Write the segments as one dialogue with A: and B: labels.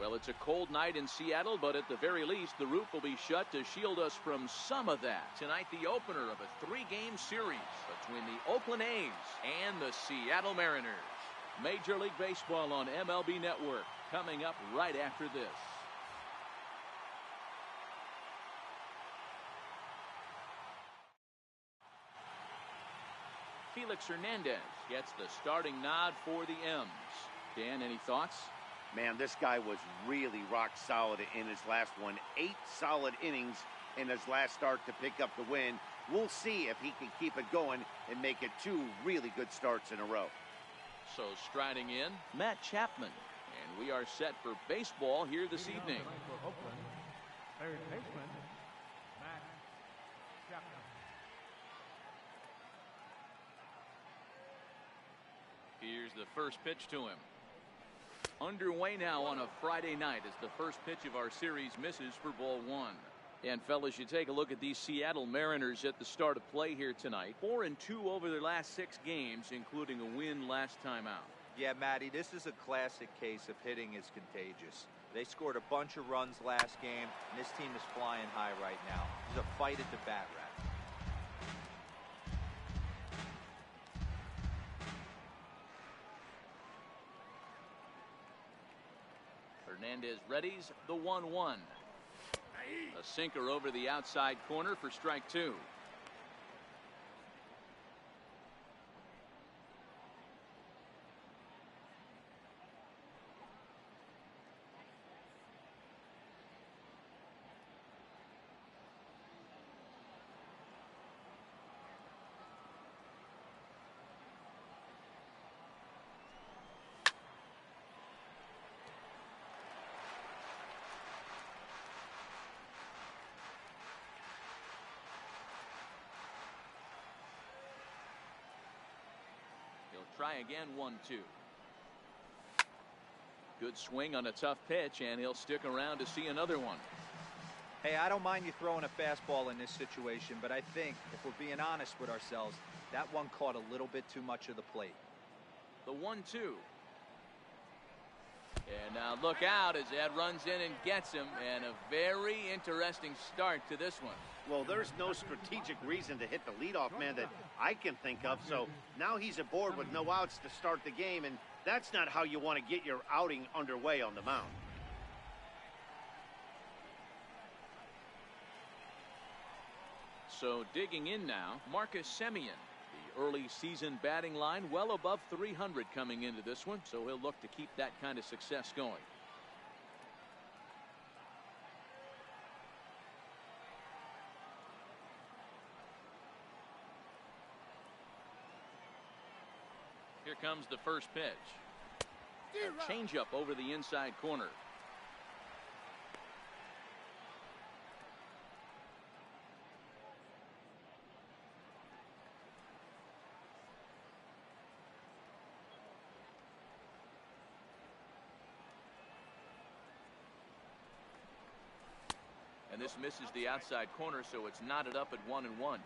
A: Well, it's a cold night in Seattle, but at the very least, the roof will be shut to shield us from some of that. Tonight, the opener of a 3-game series between the Oakland A's and the Seattle Mariners. Major League Baseball on MLB Network coming up right after this. Felix Hernandez gets the starting nod for the M's. Dan, any thoughts?
B: Man, this guy was really rock solid in his last one. 8 solid innings in his last start to pick up the win. We'll see if he can keep it going and make it 2 really good starts in a row.
A: So striding in, Matt Chapman. And we are set for baseball here this evening.
C: For Oakland, third baseman, Matt Chapman.
A: Here's the first pitch to him. Underway now on a Friday night as the first pitch of our series misses for ball 1. And fellas, you take a look at these Seattle Mariners at the start of play here tonight. 4-2 over their last 6 games, including a win last time out.
D: Yeah, Matty, this is a classic case of hitting is contagious. They scored a bunch of runs last game, and this team is flying high right now. There's a fight at the bat rack.
A: Hernandez readies the 1-1. A sinker over the outside corner for strike 2. He'll try again, 1-2. Good swing on a tough pitch, and he'll stick around to see another one.
D: Hey, I don't mind you throwing a fastball in this situation, but I think if we're being honest with ourselves, that one caught a little bit too much of the plate.
A: The 1-2. And now look out as Ed runs in and gets him, and a very interesting start to this one.
B: Well, there's no strategic reason to hit the leadoff man that I can think of, so now he's aboard with no outs to start the game, and that's not how you want to get your outing underway on the mound.
A: So digging in now, Marcus Semien. The early season batting line well above 300 coming into this one, so he'll look to keep that kind of success going. Here comes the first pitch. A changeup over the inside corner. And this misses the outside corner, so it's knotted up at 1-1.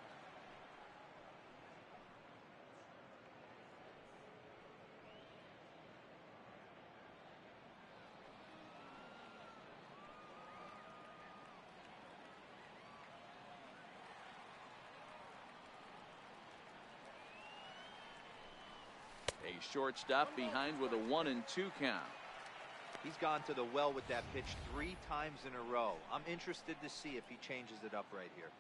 A: A shortstop behind with a 1-2 count.
D: He's gone to the well with that pitch 3 times in a row. I'm interested to see if he changes it up right here.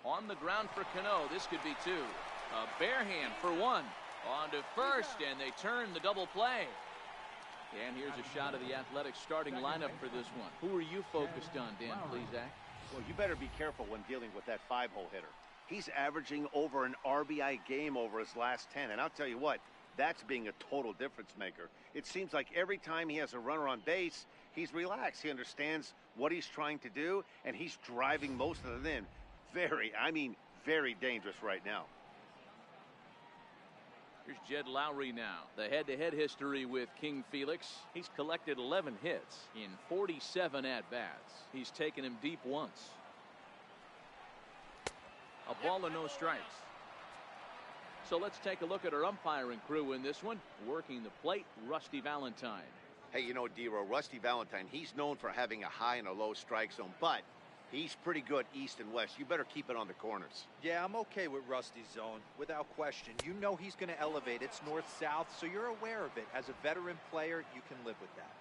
A: On the ground for Kanal. This could be 2. A bare hand for 1. On to first, and they turn the double play. And here's a shot of the Athletics starting lineup for this one. Who are you focused on, Dan Plesac?
B: Well, you better be careful when dealing with that 5-hole hitter. He's averaging over an RBI game over his last 10. And I'll tell you what, that's being a total difference maker. It seems like every time he has a runner on base, he's relaxed. He understands what he's trying to do, and he's driving most of it in. Very dangerous right now.
A: Here's Jed Lowry now. The head-to-head history with King Felix. He's collected 11 hits in 47 at-bats. He's taken him deep once. A ball and no strikes. So let's take a look at our umpiring crew in this one. Working the plate, Rusty Valentine.
B: Hey, you know, D-Row, Rusty Valentine, he's known for having a high and a low strike zone, but he's pretty good east and west. You better keep it on the corners.
D: Yeah, I'm okay with Rusty's zone, without question. You know he's going to elevate. It's north-south, so you're aware of it. As a veteran player, you can live with that.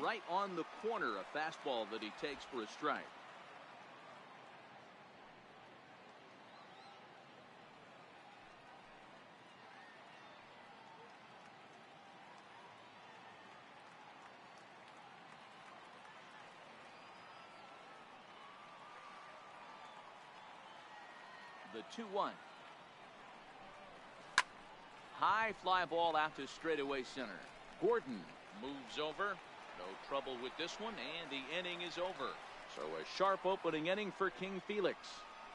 A: Right on the corner, a fastball that he takes for a strike. The 2-1. High fly ball out to straightaway center. Gordon moves over. No trouble with this one, and the inning is over. So a sharp opening inning for King Felix.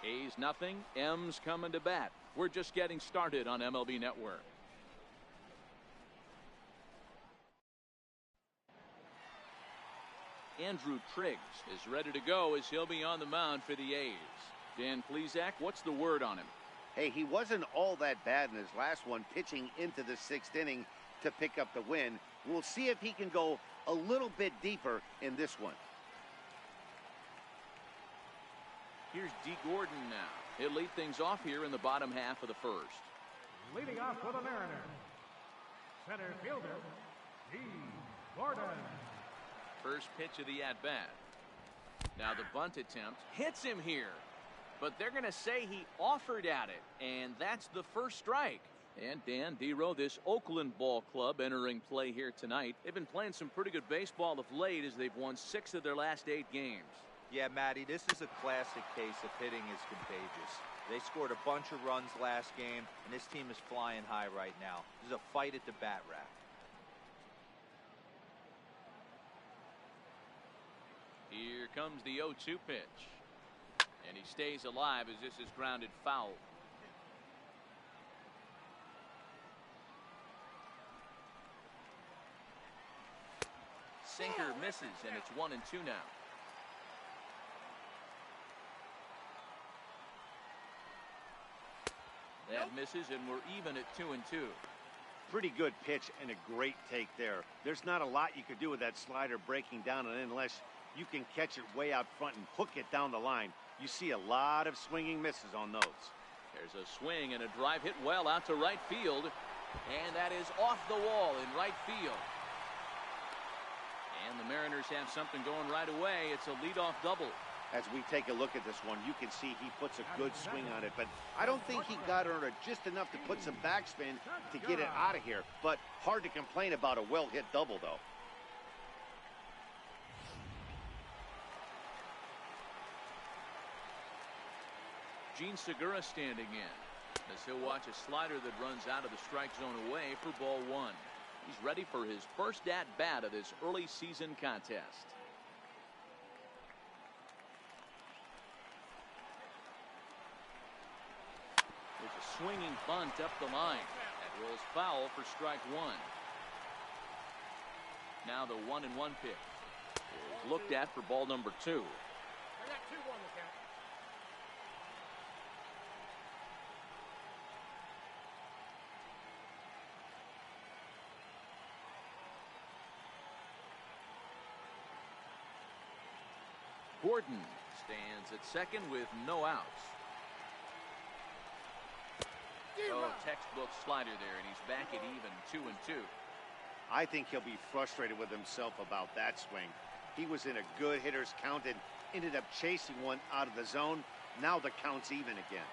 A: A's nothing. M's coming to bat. We're just getting started on MLB Network. Andrew Triggs is ready to go as he'll be on the mound for the A's. Dan Plesac, what's the word on him?
B: Hey, he wasn't all that bad in his last one, pitching into the 6th inning to pick up the win. We'll see if he can go a little bit deeper in this one.
A: Here's D. Gordon now. He'll lead things off here in the bottom half of the first.
C: Leading off for the Mariners, center fielder, D. Gordon.
A: First pitch of the at-bat. Now the bunt attempt hits him here. But they're going to say he offered at it, and that's the first strike. And Dan, D-Row, this Oakland ball club entering play here tonight. They've been playing some pretty good baseball of late as they've won 6 of their last 8 games.
D: Yeah, Matty, this is a classic case of hitting is contagious. They scored a bunch of runs last game, and this team is flying high right now. There's a fight at the bat rack.
A: Here comes the 0-2 pitch. And he stays alive as this is grounded foul. Sinker misses, and it's 1-2 now. That misses, and we're even at 2-2.
B: Pretty good pitch and a great take there. There's not a lot you could do with that slider breaking down and in unless you can catch it way out front and hook it down the line. You see a lot of swinging misses on those.
A: There's a swing and a drive hit well out to right field. And that is off the wall in right field. And the Mariners have something going right away. It's a leadoff double.
B: As we take a look at this one, you can see he puts a good swing on it, but I don't think he got under it just enough to put some backspin to get it out of here. But hard to complain about a well-hit double, though.
A: Gene Segura standing in as he'll watch a slider that runs out of the strike zone away for ball 1. He's ready for his first at-bat of this early season contest. There's a swinging bunt up the line. That rolls foul for strike 1. Now the 1-1 pitch is looked at for ball number 2.
C: I got 2-1 the count.
A: Gordon stands at second with no outs. Oh, textbook slider there, and he's back at even 2-2.
B: I think he'll be frustrated with himself about that swing. He was in a good hitter's count and ended up chasing one out of the zone. Now the count's even again.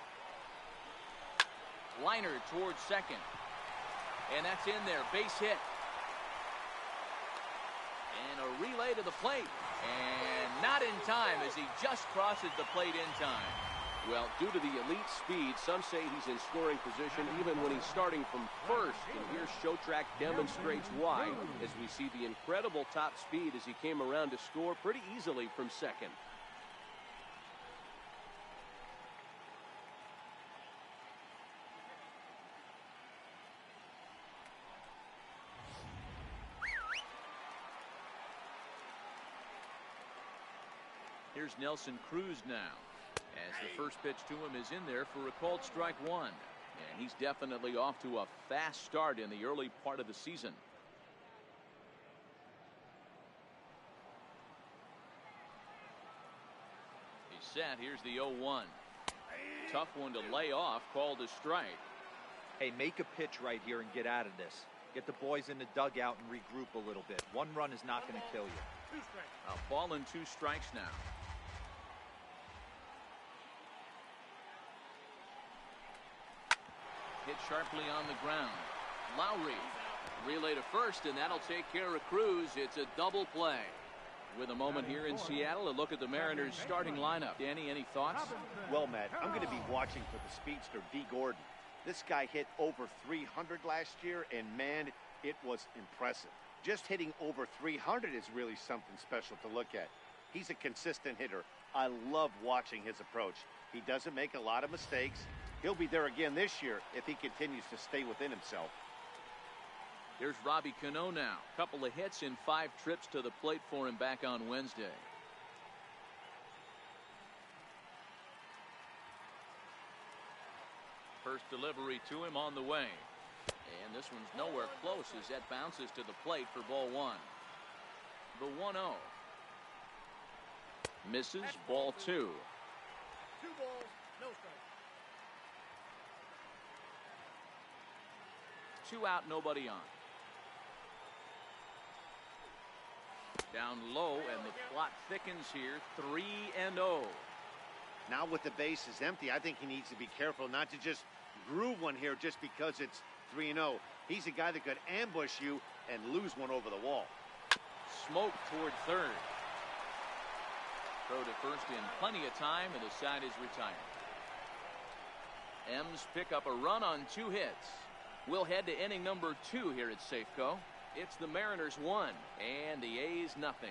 A: Liner towards second. And that's in there. Base hit. And a relay to the plate. And not in time as he just crosses the plate in time. Well, due to the elite speed, some say he's in scoring position even when he's starting from first. And here Showtrack demonstrates why as we see the incredible top speed as he came around to score pretty easily from second. Here's Nelson Cruz now, as the first pitch to him is in there for a called strike one. And he's definitely off to a fast start in the early part of the season. He's set. Here's the 0-1. Tough one to lay off, called a strike.
D: Hey, make a pitch right here and get out of this. Get the boys in the dugout and regroup a little bit. One run is not going to kill you.
A: A ball and 2 strikes now. Hit sharply on the ground. Lowry relay to first, and that'll take care of Cruz. It's a double play. With a moment here in Seattle, a look at the Mariners starting lineup. Danny, any thoughts?
B: Well, Matt, I'm going to be watching for the speedster, D. Gordon. This guy hit over 300 last year, and man, it was impressive. Just hitting over 300 is really something special to look at. He's a consistent hitter. I love watching his approach. He doesn't make a lot of mistakes. He'll be there again this year if he continues to stay within himself.
A: Here's Robbie Cano now. Couple of hits in 5 trips to the plate for him back on Wednesday. First delivery to him on the way. And this one's nowhere close as that bounces to the plate for ball 1. The 1-0. Misses, ball 2.
E: 2 balls, no strikes.
A: 2 out, nobody on. Down low, and the plot thickens here. 3-0.
B: Now with the bases empty, I think he needs to be careful not to just groove one here just because it's 3-0. He's a guy that could ambush you and lose one over the wall.
A: Smoke toward third. Throw to first in plenty of time, and the side is retired. M's pick up a run on 2 hits. We'll head to inning number 2 here at Safeco. It's the Mariners 1 and the A's nothing.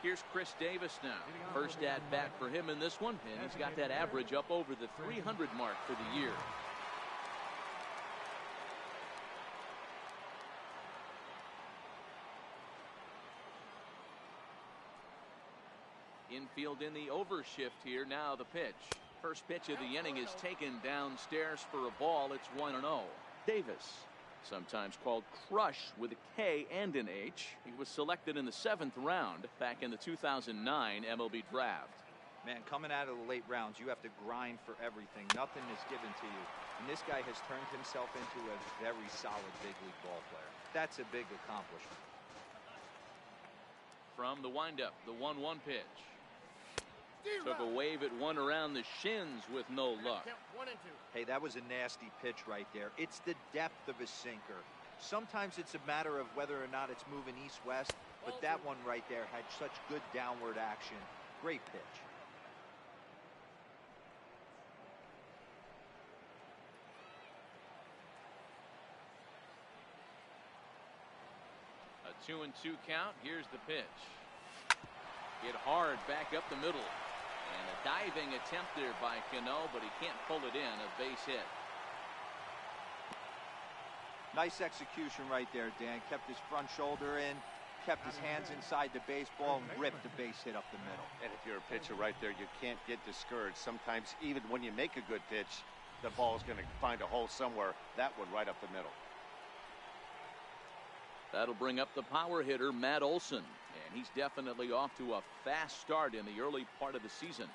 A: Here's Chris Davis now. First at bat for him in this one, and he's got that average up over the 300 mark for the year. Infield in the overshift here. Now the pitch. First pitch of the inning is taken downstairs for a ball. It's 1-0. Davis, sometimes called Crush with a K and an H. He was selected in the 7th round back in the 2009 MLB draft.
D: Man, coming out of the late rounds, you have to grind for everything. Nothing is given to you. And this guy has turned himself into a very solid big league ball player. That's a big accomplishment.
A: From the windup, the 1-1 pitch. Took a wave at one around the shins with no luck.
E: 1 and 2.
D: Hey, that was a nasty pitch right there. It's the depth of a sinker. Sometimes it's a matter of whether or not it's moving east-west, but that one right there had such good downward action. Great pitch.
A: A 2-2 count. Here's the pitch. Hit hard back up the middle. And a diving attempt there by Kanal, but he can't pull it in. A base hit.
D: Nice execution right there, Dan. Kept his front shoulder in, kept his hands inside the baseball, and ripped the base hit up the middle.
B: And if you're a pitcher right there, you can't get discouraged. Sometimes even when you make a good pitch, the ball is going to find a hole somewhere. That one right up the middle.
A: That'll bring up the power hitter, Matt Olson. And he's definitely off to a fast start in the early part of the season.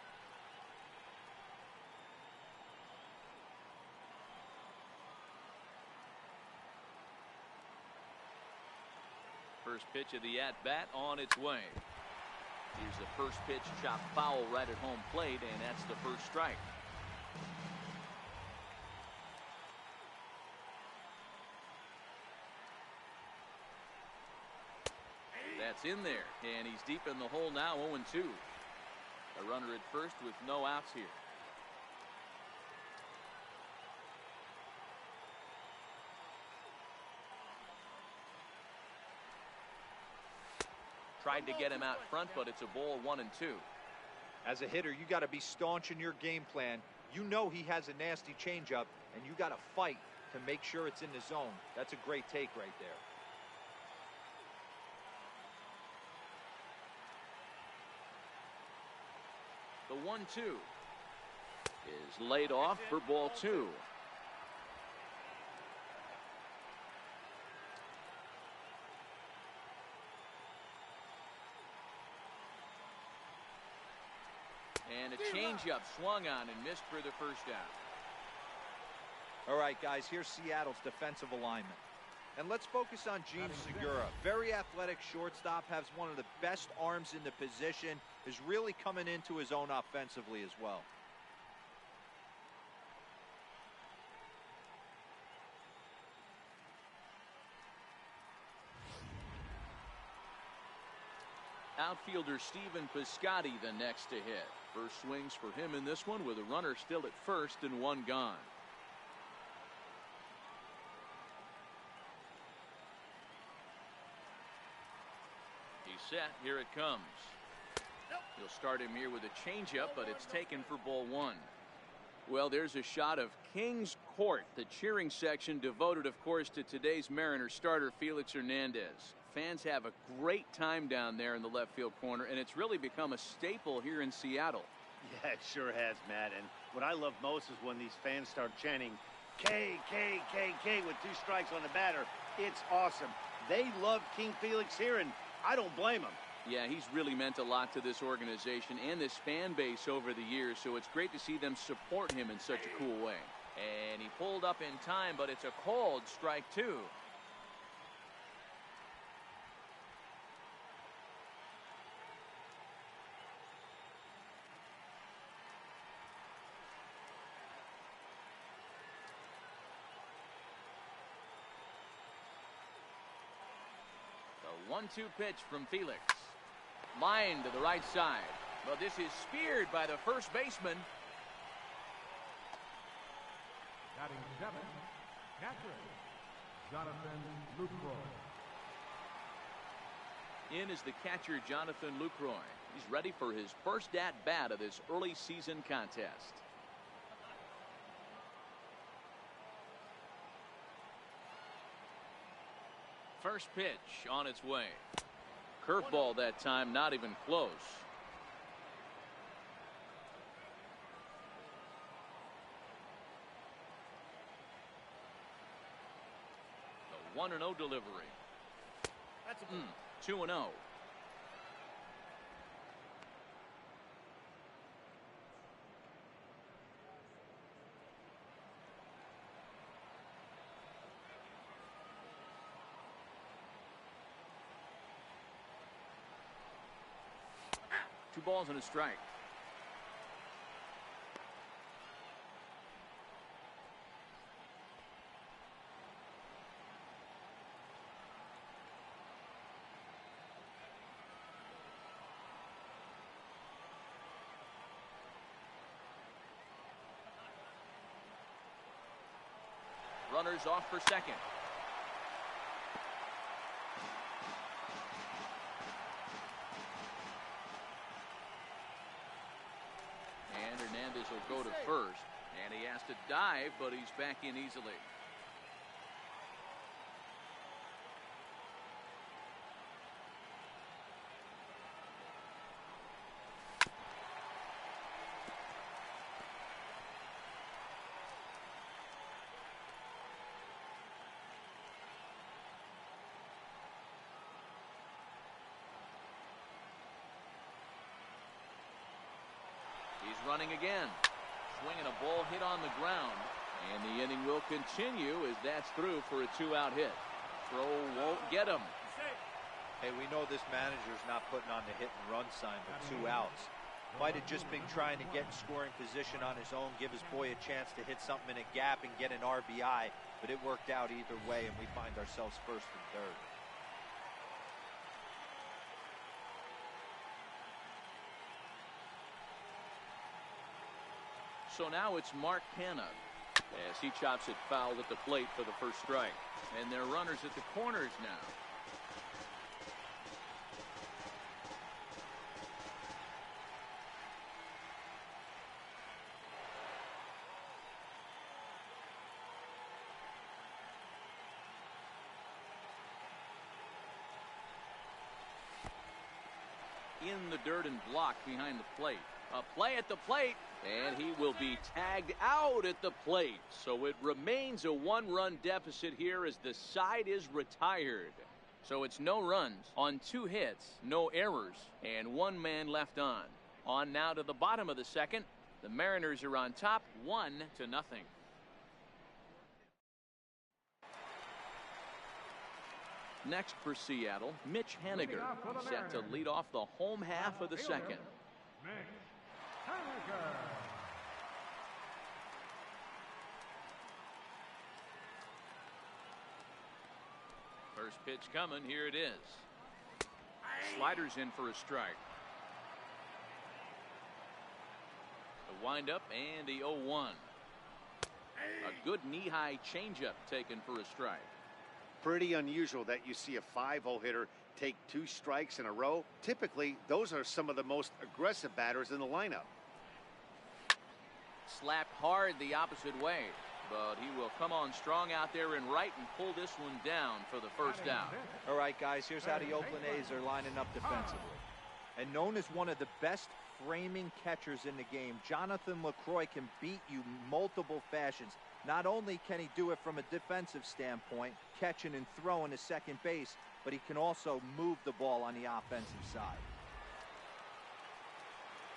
A: First pitch of the at-bat on its way. Here's the first pitch, chopped foul right at home plate, and that's the first strike. That's in there, and he's deep in the hole now, 0-2. A runner at first with no outs here. Tried to get him out front, but it's a ball, 1-2.
D: As a hitter, you got to be staunch in your game plan. You know he has a nasty changeup, and you got to fight and make sure it's in the zone. That's a great take right there.
A: The 1-2 is laid off for ball 2. And a changeup swung on and missed for the first out.
D: All right, guys, here's Seattle's defensive alignment. And let's focus on Gene Segura. Very athletic shortstop, has one of the best arms in the position, is really coming into his own offensively as well.
A: Outfielder Stephen Piscotty the next to hit. First swings for him in this one with a runner still at first and one gone. He's set. Here it comes. He'll start him here with a changeup, but it's taken for ball 1. Well, there's a shot of Kings Court, the cheering section devoted, of course, to today's Mariners starter Felix Hernandez. Fans have a great time down there in the left field corner, and it's really become a staple here in Seattle.
B: Yeah, it sure has, Matt. And what I love most is when these fans start chanting K, K, K, K with 2 strikes on the batter. It's awesome. They love King Felix here, and I don't blame them.
A: Yeah, he's really meant a lot to this organization and this fan base over the years, so it's great to see them support him in such a cool way. And he pulled up in time, but it's a called strike 2. The 1-2 pitch from Felix. Line to the right side. Well, this is speared by the first baseman.
C: Batting 7, catcher, Jonathan Lucroy.
A: In is the catcher, Jonathan Lucroy. He's ready for his first at-bat of this early season contest. First pitch on its way. Curveball that time, not even close. The 1-0 delivery.
E: That's a
A: 2-0. Two balls and a strike. Runners off for second. And Hernandez will go to first. And he has to dive, but he's back in easily. He's running again. Swinging a ball hit on the ground. And the inning will continue as that's through for a 2-out hit. Throw won't get him.
D: Hey, we know this manager's not putting on the hit and run sign with 2 outs. Might have just been trying to get in scoring position on his own, give his boy a chance to hit something in a gap and get an RBI. But it worked out either way, and we find ourselves first and third.
A: So now it's Mark Canna as he chops it foul at the plate for the first strike. And they're runners at the corners now. in the dirt and blocked behind the plate. A play at the plate, and he will be tagged out at the plate. So it remains a one-run deficit here as the side is retired. So it's no runs on 2 hits, no errors, and 1 man left on. On now to the bottom of the second. The Mariners are on top, 1-0. Next for Seattle, Mitch Haniger, set to lead off the home half of the second. First pitch coming, here it is. Sliders in for a strike. The windup and the 0-1. A good knee-high changeup taken for a strike.
B: Pretty unusual that you see a 5-0 hitter take 2 strikes in a row. Typically, those are some of the most aggressive batters in the lineup.
A: Slapped hard the opposite way, but he will come on strong out there in right and pull this one down for the first out.
D: All right, guys, here's how the Oakland A's are lining up defensively. And known as one of the best framing catchers in the game, Jonathan LaCroix can beat you multiple fashions. Not only can he do it from a defensive standpoint, catching and throwing to second base, but he can also move the ball on the offensive side.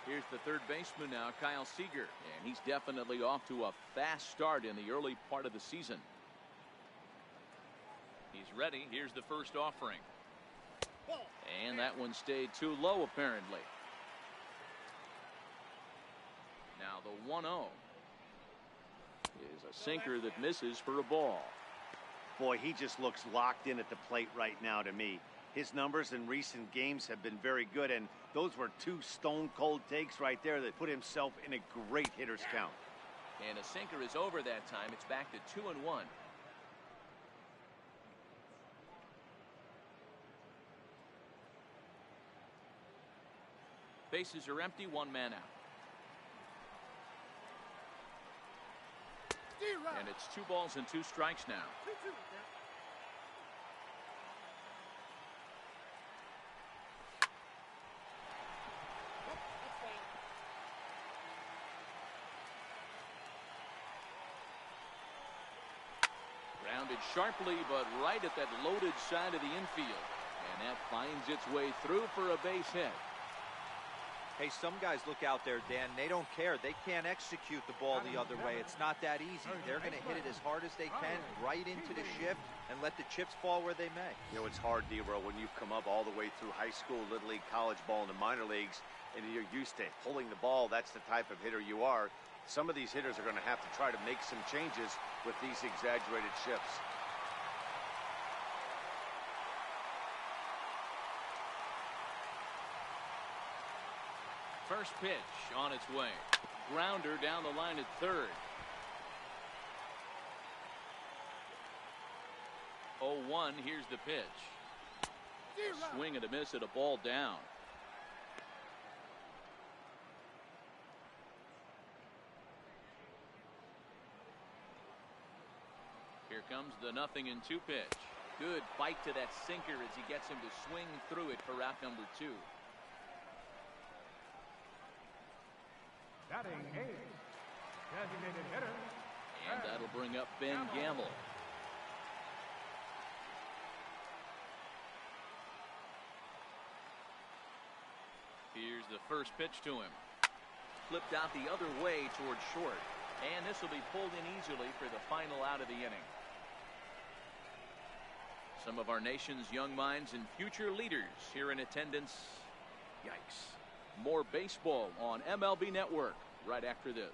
A: Here's the third baseman now, Kyle Seager, and he's definitely off to a fast start in the early part of the season. He's ready. Here's the first offering. And that one stayed too low, apparently. Now the 1-0 is a sinker that misses for a ball.
B: Boy, he just looks locked in at the plate right now to me. His numbers in recent games have been very good, and those were 2 stone-cold takes right there that put himself in a great hitter's count.
A: And a sinker is over that time. It's back to 2-1. Bases are empty, 1 man out. And it's 2 balls and 2 strikes now. Grounded sharply, but right at that loaded side of the infield. And that finds its way through for a base hit.
D: Hey, some guys look out there, Dan, they don't care. They can't execute the ball the other way. It's not that easy. They're going to hit it as hard as they can, right into the shift, and let the chips fall where they may.
B: You know, it's hard, D-Row, when you've come up all the way through high school, Little League, college ball, and the minor leagues, and you're used to pulling the ball. That's the type of hitter you are. Some of these hitters are going to have to try to make some changes with these exaggerated shifts.
A: First pitch on its way. Grounder down the line at third. 0-1, here's the pitch. A swing and a miss at a ball down. Here comes the 0-2 pitch. Good bite to that sinker as he gets him to swing through it for out number 2.
C: Batting 8, designated hitter.
A: And that'll bring up Ben Gamble. Here's the first pitch to him. Flipped out the other way towards short. And this will be pulled in easily for the final out of the inning. Some of our nation's young minds and future leaders here in attendance. Yikes. More baseball on MLB Network right after this.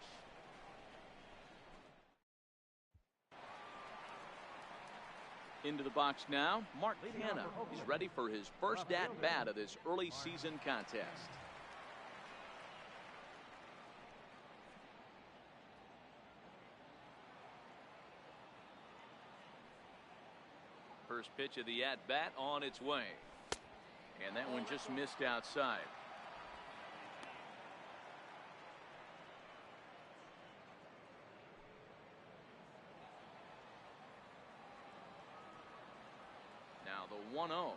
A: Into the box now, Mark Hanna is ready for his first at-bat of this early season contest. First pitch of the at-bat on its way. And that one just missed outside. Now the 1-0.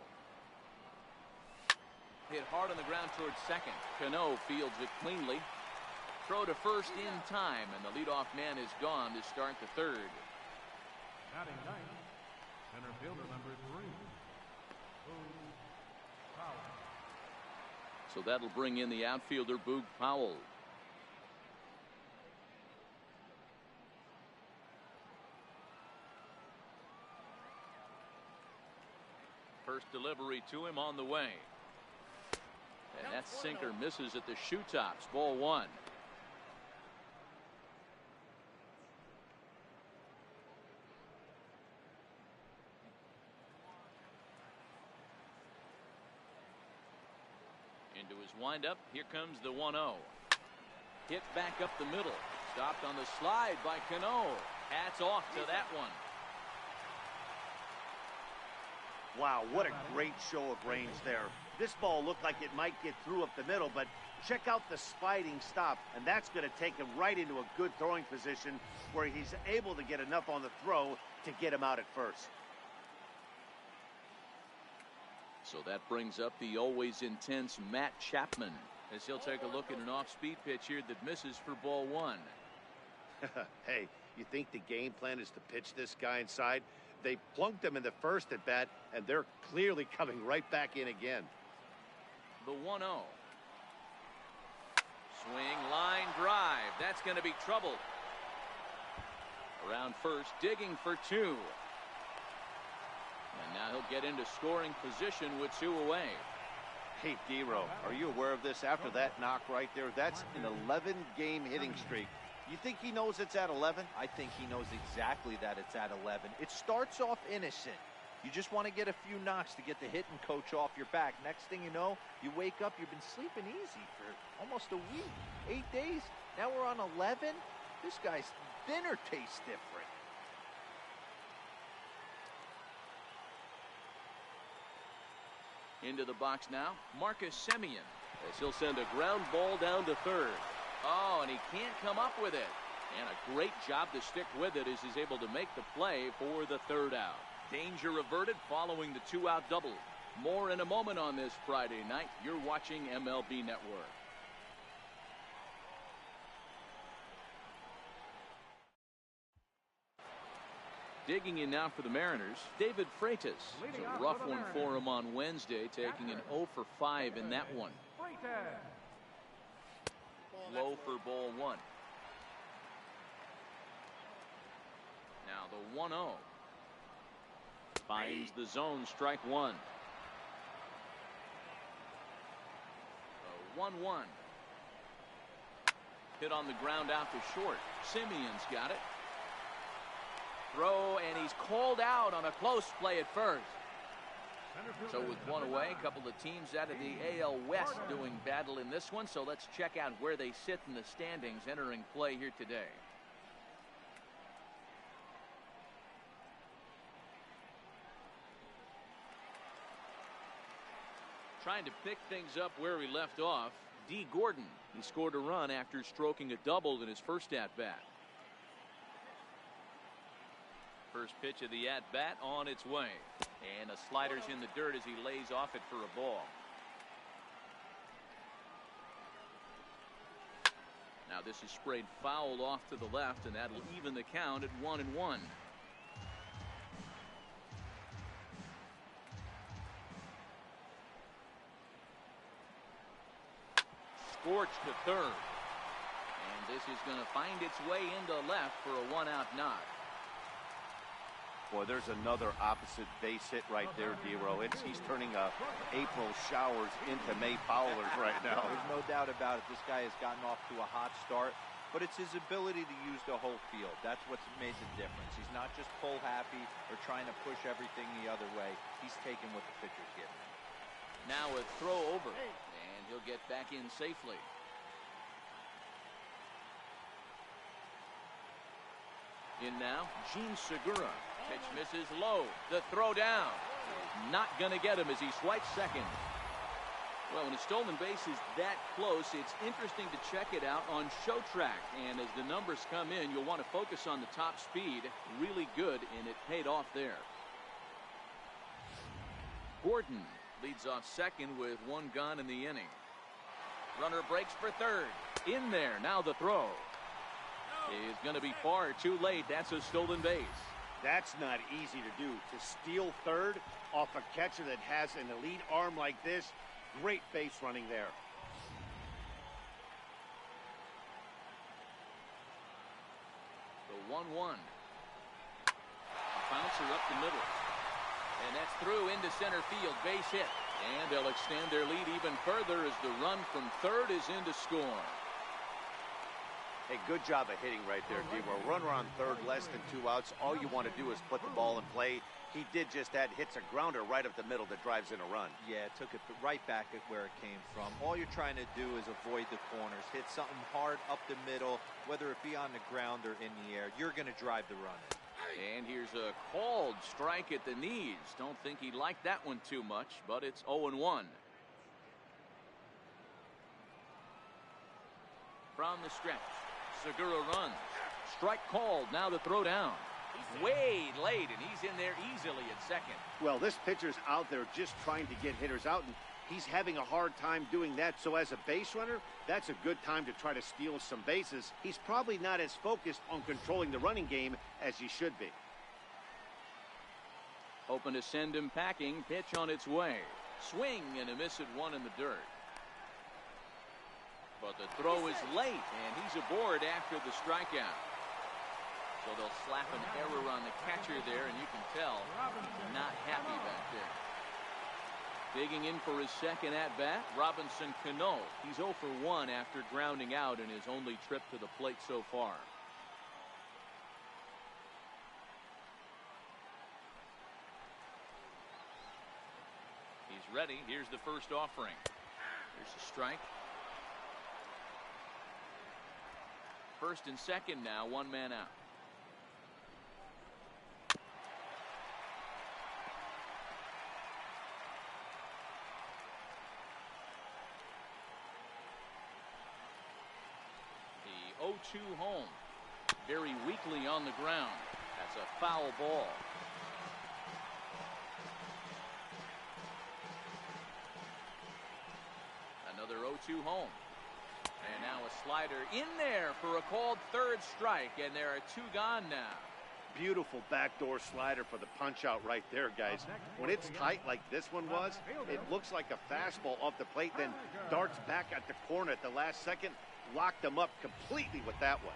A: Hit hard on the ground towards second. Cano fields it cleanly. Throw to first in time, and the leadoff man is gone to start the third.
C: Batting ninth, center fielder number 3, Powell.
A: So that'll bring in the outfielder, Boog Powell. First delivery to him on the way. And that sinker misses at the shoe tops. Ball 1. Into his windup. Here comes the 1-0. Hit back up the middle. Stopped on the slide by Cano. Hats off to that one.
B: Wow, what a great show of range there. This ball looked like it might get through up the middle, but check out the sliding stop, and that's going to take him right into a good throwing position where he's able to get enough on the throw to get him out at first.
A: So that brings up the always intense Matt Chapman, as he'll take a look at an off-speed pitch here that misses for ball 1.
B: Hey, you think the game plan is to pitch this guy inside? They plunked him in the first at bat, and they're clearly coming right back in again.
A: The 1-0. Swing, line drive. That's going to be trouble. Around first, digging for 2. And now he'll get into scoring position with 2 away.
B: Hey, D-Row, are you aware of this? After that knock right there, that's an 11-game hitting streak. You think he knows it's at 11?
D: I think he knows exactly that it's at 11. It starts off innocent. You just want to get a few knocks to get the hitting coach off your back. Next thing you know, you wake up, you've been sleeping easy for almost a week, 8 days. Now we're on 11. This guy's dinner tastes different.
A: Into the box now, Marcus Semien, as he'll send a ground ball down to third. Oh, and he can't come up with it. And a great job to stick with it as he's able to make the play for the third out. Danger averted following the 2-out double. More in a moment on this Friday night. You're watching MLB Network. Digging in now for the Mariners, David Freitas. It's a rough one for him on Wednesday, taking an 0 for 5 in that one. Low for ball 1. Now the 1-0. Finds the zone, strike 1. The 1-1. Hit on the ground out to short. Simeon's got it. Throw, and he's called out on a close play at first. So with 1 away, a couple of teams out of the AL West doing battle in this one. So let's check out where they sit in the standings entering play here today. Trying to pick things up where we left off, D. Gordon. He scored a run after stroking a double in his first at-bat. First pitch of the at-bat on its way. And a slider's in the dirt as he lays off it for a ball. Now this is sprayed foul off to the left, and that'll even the count at 1-1. Scorched to third. And this is going to find its way into left for a 1-out knock.
B: Boy, there's another opposite base hit right there, D-Row. He's turning April showers into May Fowlers right now.
D: There's no doubt about it. This guy has gotten off to a hot start, but it's his ability to use the whole field. That's what's made the difference. He's not just pull happy or trying to push everything the other way. He's taking what the pitcher's giving him.
A: Now a throw over, and he'll get back in safely. In now, Gene Segura. Pitch misses low. The throw down. Not going to get him as he swipes second. Well, when a stolen base is that close, it's interesting to check it out on show track. And as the numbers come in, you'll want to focus on the top speed. Really good, and it paid off there. Gordon Leads off second with one gone in the inning. Runner breaks for third. In there. Now the throw is going to be far too late. That's a stolen base.
B: That's not easy to do. To steal third off a catcher that has an elite arm like this, great base running there.
A: The 1-1. Bouncer up the middle. And that's through into center field. Base hit. And they'll extend their lead even further as the run from third is in to score.
B: Hey, good job of hitting right there, D-Row. Runner on third, less than 2 outs. All you want to do is put the ball in play. He did just that. Hits a grounder right up the middle that drives in a run.
D: Yeah, took it right back at where it came from. All you're trying to do is avoid the corners. Hit something hard up the middle, whether it be on the ground or in the air. You're going to drive the run in.
A: And here's a called strike at the knees. Don't think he liked that one too much, but it's 0-1. From the stretch, Segura runs. Strike called. Now the throw down. Way late, and he's in there easily at second.
B: Well, this pitcher's out there just trying to get hitters out, and he's having a hard time doing that. So as a base runner, that's a good time to try to steal some bases. He's probably not as focused on controlling the running game as he should be.
A: Hoping to send him packing. Pitch on its way. Swing and a miss at one in the dirt. But the throw is late, and he's aboard after the strikeout. So they'll slap an error on the catcher there, and you can tell he's not happy back there. Digging in for his second at-bat, Robinson Kanal. He's 0 for 1 after grounding out in his only trip to the plate so far. He's ready. Here's the first offering. Here's a strike. First and second now, one man out. The 0-2 home. Very weakly on the ground. That's a foul ball. Another 0-2 home. And now a slider in there for a called third strike, and there are two gone now.
B: Beautiful backdoor slider for the punch out right there, guys. When it's tight like this one was, it looks like a fastball off the plate, then darts back at the corner at the last second. Locked them up completely with that one.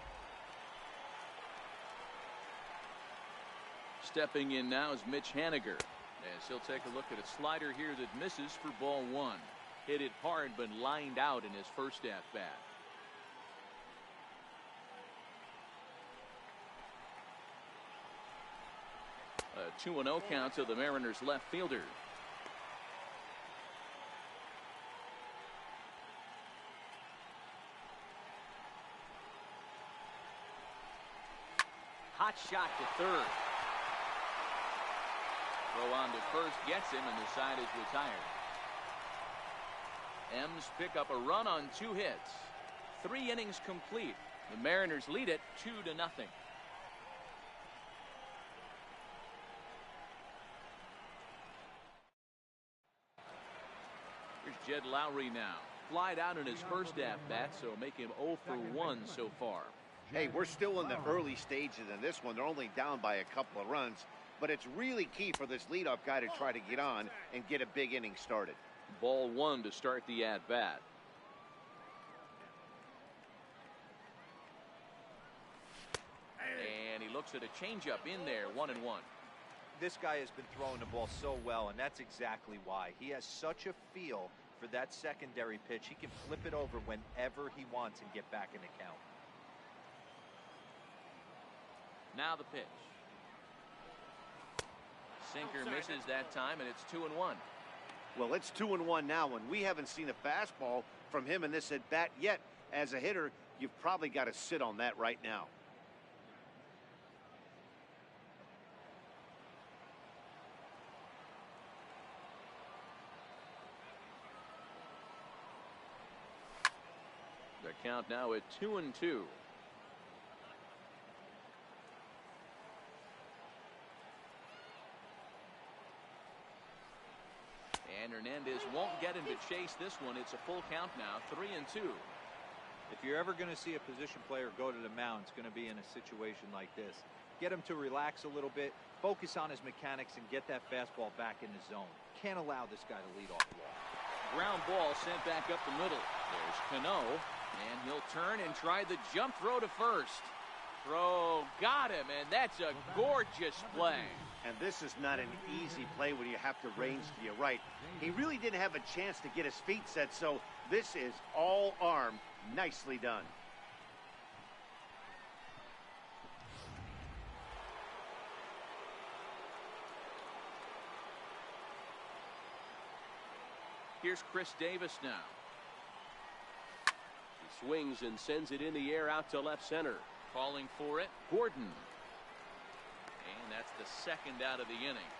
A: Stepping in now is Mitch Haniger, as he'll take a look at a slider here that misses for ball one. Hit it hard, but lined out in his first at-bat. A 2-0 count to the Mariners left fielder. Hot shot to third. Throw on to first gets him, and the side is retired. M's pick up a run on 2 hits. 3 innings complete. The Mariners lead it 2-0. Here's Jed Lowry now. Flied out in his first at-bat, so make him 0 for 1 so far.
B: Hey, we're still in the early stages in this one. They're only down by a couple of runs, but it's really key for this leadoff guy to try to get on and get a big inning started.
A: Ball 1 to start the at-bat. And he looks at a changeup in there, 1-1.
D: This guy has been throwing the ball so well, and that's exactly why. He has such a feel for that secondary pitch. He can flip it over whenever he wants and get back in the count.
A: Now the pitch. Sinker misses that time, and it's 2-1.
B: Well, it's 2-1 now, and we haven't seen a fastball from him in this at-bat yet. As a hitter, you've probably got to sit on that right now.
A: The count now at 2-2. And Hernandez won't get him to chase this one. It's a full count now, 3-2.
D: If you're ever going to see a position player go to the mound, it's going to be in a situation like this. Get him to relax a little bit, focus on his mechanics, and get that fastball back in the zone. Can't allow this guy to lead off the wall.
A: Ground ball sent back up the middle. There's Kanal, and he'll turn and try the jump throw to first. Throw got him, and that's a gorgeous play.
B: And this is not an easy play when you have to range to your right. He really didn't have a chance to get his feet set, so this is all arm. Nicely done.
A: Here's Chris Davis now.
F: He swings and sends it in the air out to left center.
A: Calling for it, Gordon. And that's the second out of the inning.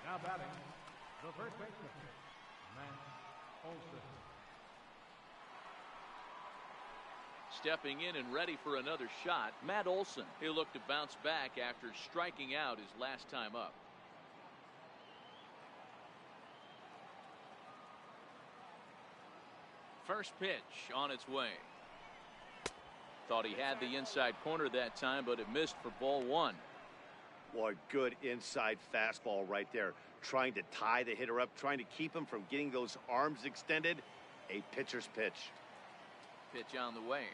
C: Now batting, the first baseman, Matt Olson.
A: Stepping in and ready for another shot, Matt Olson. He'll look to bounce back after striking out his last time up. First pitch on its way. Thought he had the inside corner that time, but it missed for ball one.
B: Boy, good inside fastball right there. Trying to tie the hitter up, trying to keep him from getting those arms extended. A pitcher's pitch.
A: Pitch on the way.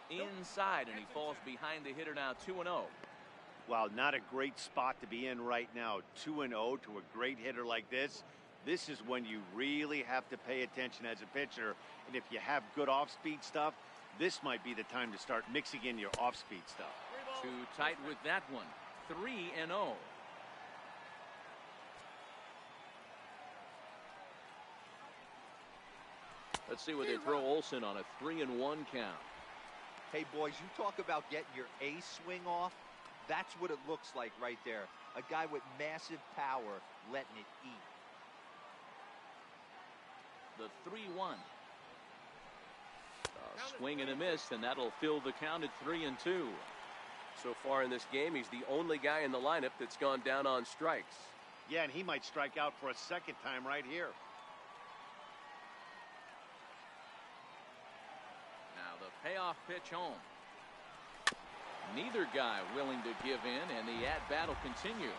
A: Inside, and he falls behind the hitter now, 2-0.
B: Wow, not a great spot to be in right now. 2-0 to a great hitter like this. This is when you really have to pay attention as a pitcher. And if you have good off-speed stuff, this might be the time to start mixing in your off-speed stuff.
A: Too tight with that one. 3-0. Let's see what they throw Olson on a 3-1 count.
D: Hey, boys, you talk about getting your ace swing off. That's what it looks like right there. A guy with massive power letting it eat.
A: The 3-1. A swing and a miss, and that'll fill the count at 3-2.
F: So far in this game, he's the only guy in the lineup that's gone down on strikes.
B: Yeah, and he might strike out for a second time right here.
A: Now the payoff pitch home. Neither guy willing to give in, and the at-bat will continue.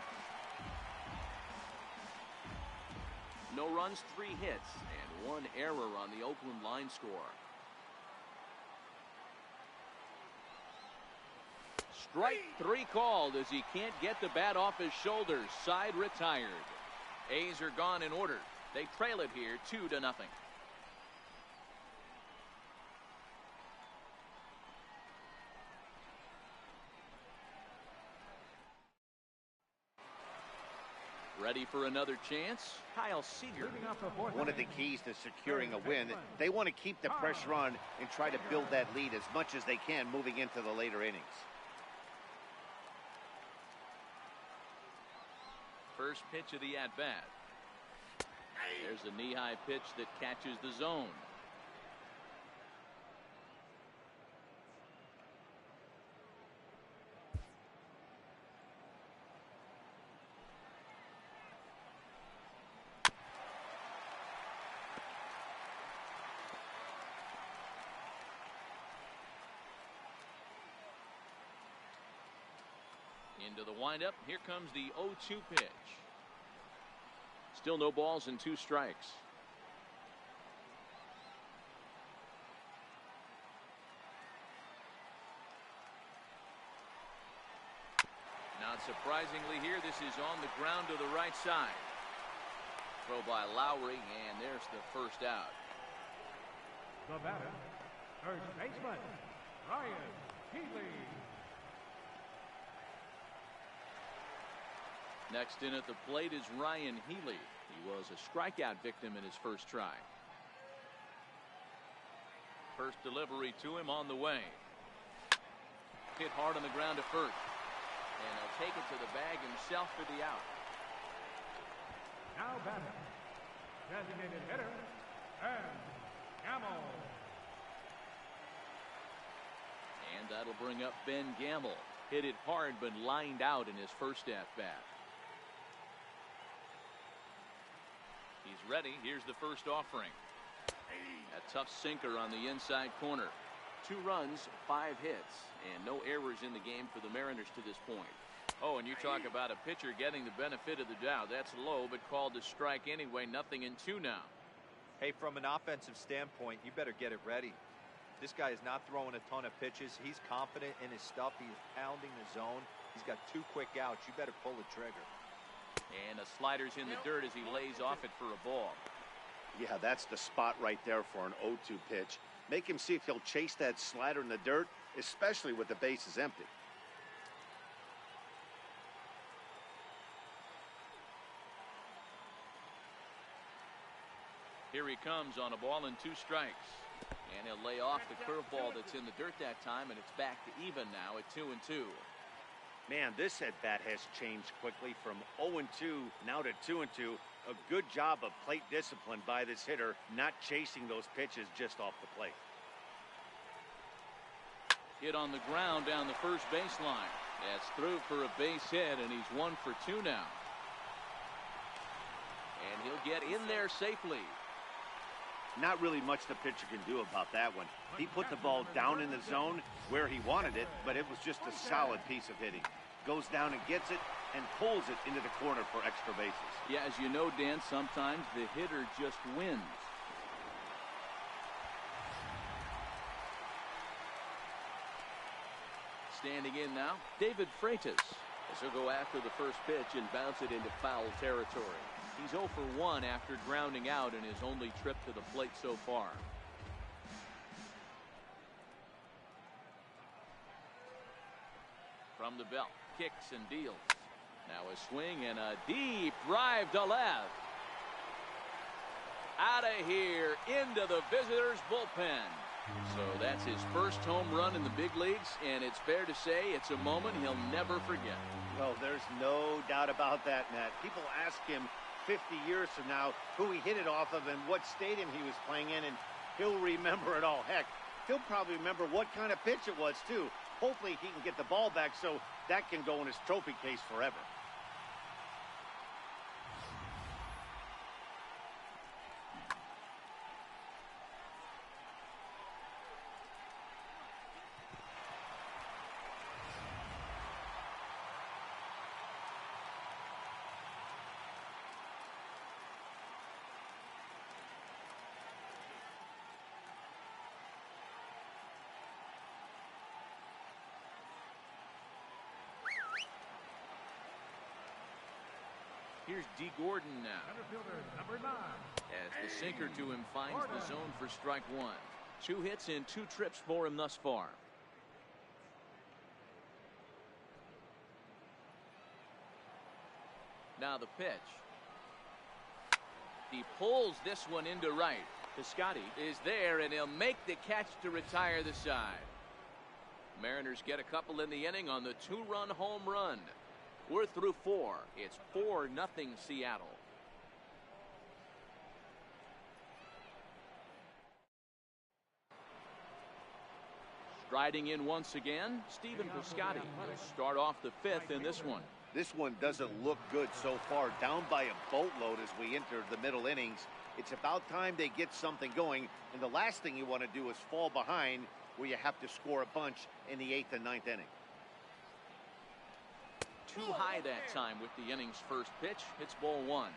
A: No runs, 3 hits, and 1 error on the Oakland line score. Strike 3 called as he can't get the bat off his shoulders. Side retired. A's are gone in order. They trail it here 2-0. Ready for another chance? Kyle Seager.
B: One of the keys to securing a win, they want to keep the pressure on and try to build that lead as much as they can moving into the later innings.
A: First pitch of the at-bat. There's a knee-high pitch that catches the zone. Into the windup. Here comes the 0-2 pitch. Still no balls and 2 strikes. Not surprisingly here, this is on the ground to the right side. Throw by Lowry, and there's the first out.
C: The batter, first baseman, Ryan Healy.
A: Next in at the plate is Ryan Healy. He was a strikeout victim in his first try. First delivery to him on the way. Hit hard on the ground to first. And he'll take it to the bag himself for the out.
C: Now batter, designated hitter, and Gamble.
A: And that'll bring up Ben Gamble. Hit it hard but lined out in his first at-bat. ready. Here's the first offering. A tough sinker on the inside corner. 2 runs, 5 hits, and no errors in the game for the Mariners to this point. Oh, and you talk about a pitcher getting the benefit of the doubt. That's low, but called to strike anyway. 0-2 now.
D: Hey, from an offensive standpoint, you better get it ready. This guy is not throwing a ton of pitches. He's confident in his stuff. He's pounding the zone. He's got 2 quick outs. You better pull the trigger.
A: And a slider's in the dirt as he lays off it for a ball.
B: Yeah, that's the spot right there for an 0-2 pitch. Make him see if he'll chase that slider in the dirt, especially with the bases empty.
A: Here he comes on a ball and 2 strikes. And he'll lay off the curveball that's in the dirt that time, and it's back to even now at 2-2.
B: Man, this at-bat has changed quickly from 0-2 now to 2-2. A good job of plate discipline by this hitter, not chasing those pitches just off the plate.
A: Hit on the ground down the first baseline. That's through for a base hit, and he's 1 for 2 now. And he'll get in there safely.
B: Not really much the pitcher can do about that one. He put the ball down in the zone where he wanted it, but it was just a solid piece of hitting. Goes down and gets it and pulls it into the corner for extra bases.
A: Yeah, as you know, Dan, sometimes the hitter just wins. Standing in now, David Freitas, as he'll go after the first pitch and bounce it into foul territory. He's 0 for 1 after grounding out in his only trip to the plate so far. From the belt, kicks and deals. Now a swing and a deep drive to left. Out of here into the visitors' bullpen. So that's his first home run in the big leagues, and it's fair to say it's a moment he'll never forget.
B: Well, there's no doubt about that, Matt. People ask him 50 years from now who he hit it off of and what stadium he was playing in, and he'll remember it all. Heck, he'll probably remember what kind of pitch it was, too. Hopefully he can get the ball back so that can go in his trophy case forever.
A: Here's D. Gordon now.
C: Center fielder, number 9.
A: As the sinker to him finds the zone for strike 1. 2 hits in 2 trips for him thus far. Now the pitch. He pulls this one into right. Piscotty is there, and he'll make the catch to retire the side. Mariners get a couple in the inning on the 2-run home run. We're through 4. It's 4-0 Seattle. Striding in once again, Stephen Piscotty will start off the 5th in this one.
B: This one doesn't look good so far. Down by a boatload as we enter the middle innings. It's about time they get something going, and the last thing you want to do is fall behind where you have to score a bunch in the 8th and 9th inning.
A: Too high that time with the inning's first pitch. It's ball 1.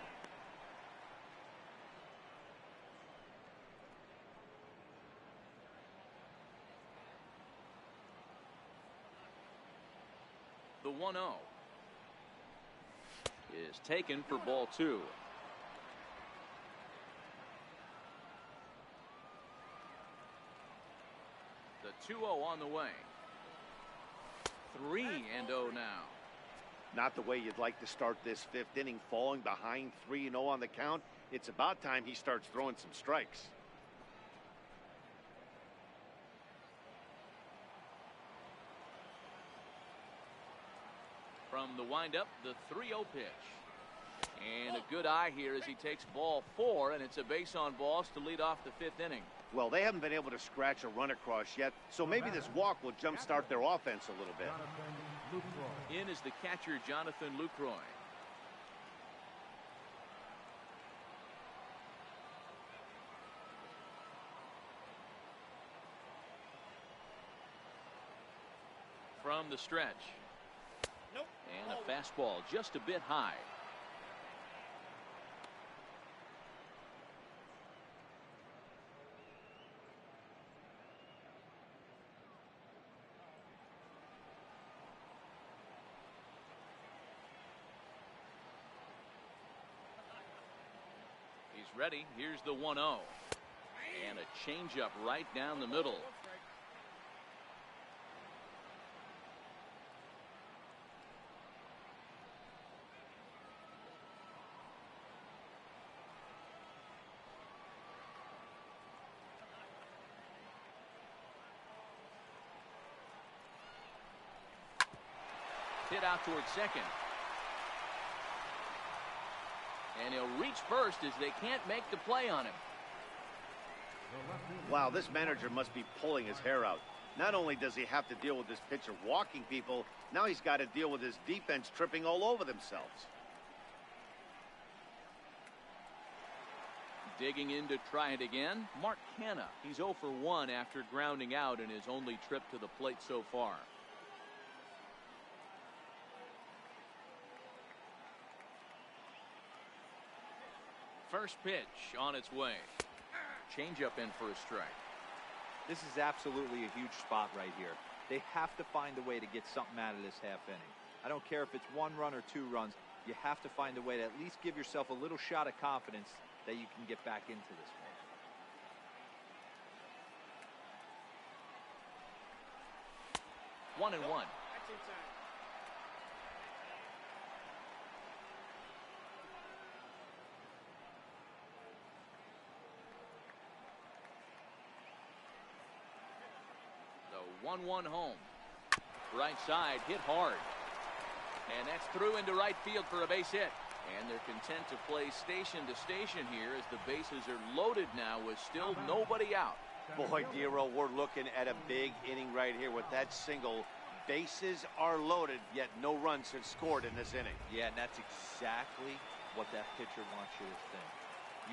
A: The 1-0 is taken for ball 2. The 2-0 on the way. 3-0 now.
B: Not the way you'd like to start this 5th inning, falling behind 3-0 on the count. It's about time he starts throwing some strikes.
A: From the windup, the 3-0 pitch. And a good eye here as he takes ball 4, and it's a base on balls to lead off the 5th inning.
B: Well, they haven't been able to scratch a run across yet, so maybe this walk will jumpstart their offense a little bit.
A: In is the catcher, Jonathan Lucroy. from the stretch.
E: Nope.
A: And a fastball just a bit high. He's ready. Here's the 1-0. And a changeup right down the middle. Hit out towards second. And he'll reach first as they can't make the play on him.
B: Wow, this manager must be pulling his hair out. Not only does he have to deal with this pitcher walking people, now he's got to deal with his defense tripping all over themselves.
A: Digging in to try it again, Mark Canna. He's 0 for 1 after grounding out in his only trip to the plate so far. First pitch on its way. Changeup in for a strike.
D: This is absolutely a huge spot right here. They have to find a way to get something out of this half inning. I don't care if it's 1 run or 2 runs. You have to find a way to at least give yourself a little shot of confidence that you can get back into this one.
A: 1-1.
E: That's inside.
A: The 1-1 home. Right side hit hard. And that's through into right field for a base hit. And they're content to play station to station here as the bases are loaded now with still nobody out.
B: Boy, Dero, we're looking at a big inning right here with that single. Bases are loaded, yet no runs have scored in this inning.
D: Yeah, and that's exactly what that pitcher wants you to think.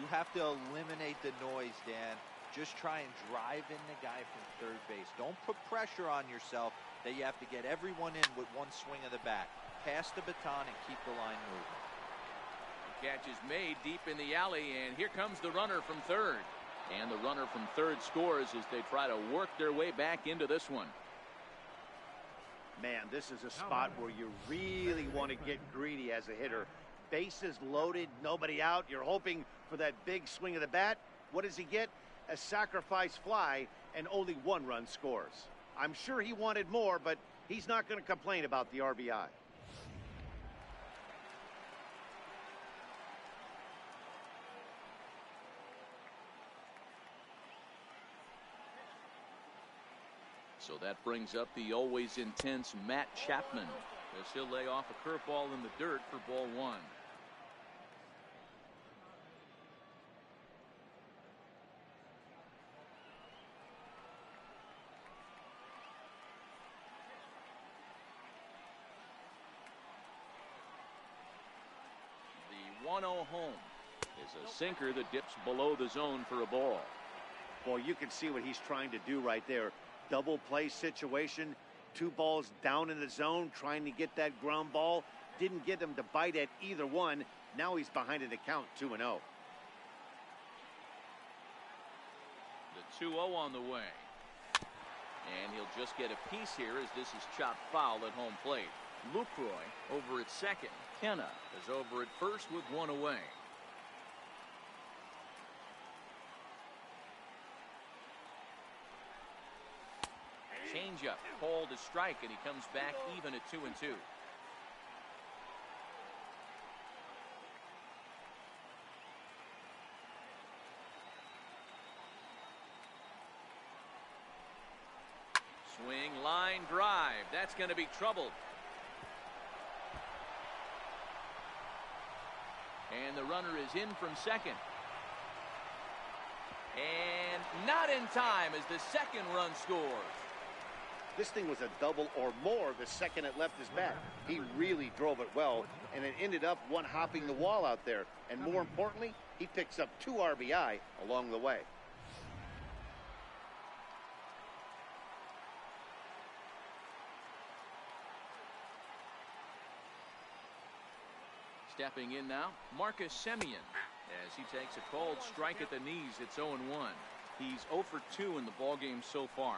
D: You have to eliminate the noise, Dan. Just try and drive in the guy from third base. Don't put pressure on yourself that you have to get everyone in with one swing of the bat. Pass the baton and keep the line moving.
A: Catch is made deep in the alley, and here comes the runner from third. And the runner from third scores as they try to work their way back into this one.
B: Man, this is a spot where you really want to get greedy as a hitter. Bases loaded, nobody out. You're hoping for that big swing of the bat. What does he get? A sacrifice fly, and only 1 run scores. I'm sure he wanted more, but he's not going to complain about the RBI.
A: So that brings up the always intense Matt Chapman as he'll lay off a curveball in the dirt for ball 1. The 1-0 home is a sinker that dips below the zone for a ball.
B: Boy, you can see what he's trying to do right there. Double play situation, 2 balls down in the zone, trying to get that ground ball. Didn't get him to bite at either one. Now he's behind in the count, 2-0.
A: The 2-0 on the way. And he'll just get a piece here as this is chopped foul at home plate. Lucroy over at second. Kenna is over at first with 1 away. Changeup called a strike, and he comes back even at 2-2. Swing, line drive. That's going to be troubled. And the runner is in from second. And not in time as the second run scores.
B: This thing was a double or more the second it left his bat. He really drove it well, and it ended up one-hopping the wall out there. And more importantly, he picks up 2 RBI along the way.
A: Stepping in now, Marcus Semien, as he takes a cold strike at the knees. It's 0-1. He's 0 for 2 in the ballgame so far.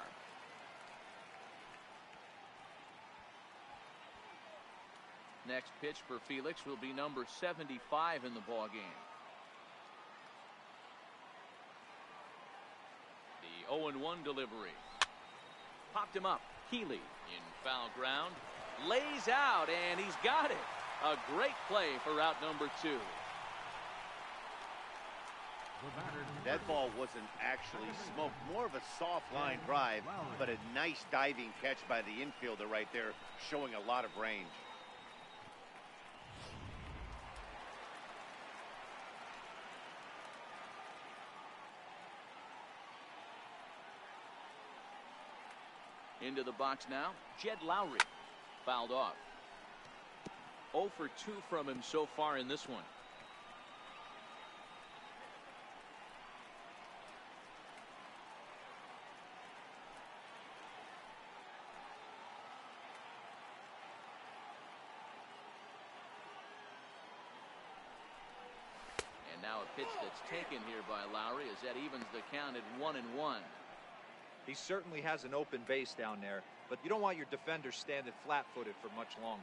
A: Next pitch for Felix will be number 75 in the ballgame. The 0-1 delivery. Popped him up. Keeley in foul ground. Lays out, and he's got it. A great play for out number 2.
B: That ball wasn't actually smoked. More of a soft line drive, but a nice diving catch by the infielder right there, showing a lot of range.
A: Into the box now, Jed Lowry. Fouled off. 0 for 2 from him so far in this one. And now a pitch that's taken here by Lowry as that evens the count at 1-1.
D: He certainly has an open base down there, but you don't want your defender standing flat-footed for much longer.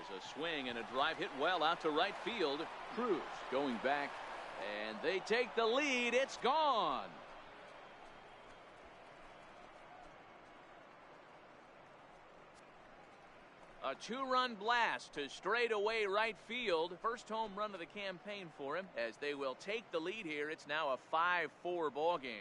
A: There's a swing and a drive hit well out to right field. Cruz going back, and they take the lead. It's gone. A 2-run blast to straightaway right field. First home run of the campaign for him as they will take the lead here. It's now a 5-4 ball game.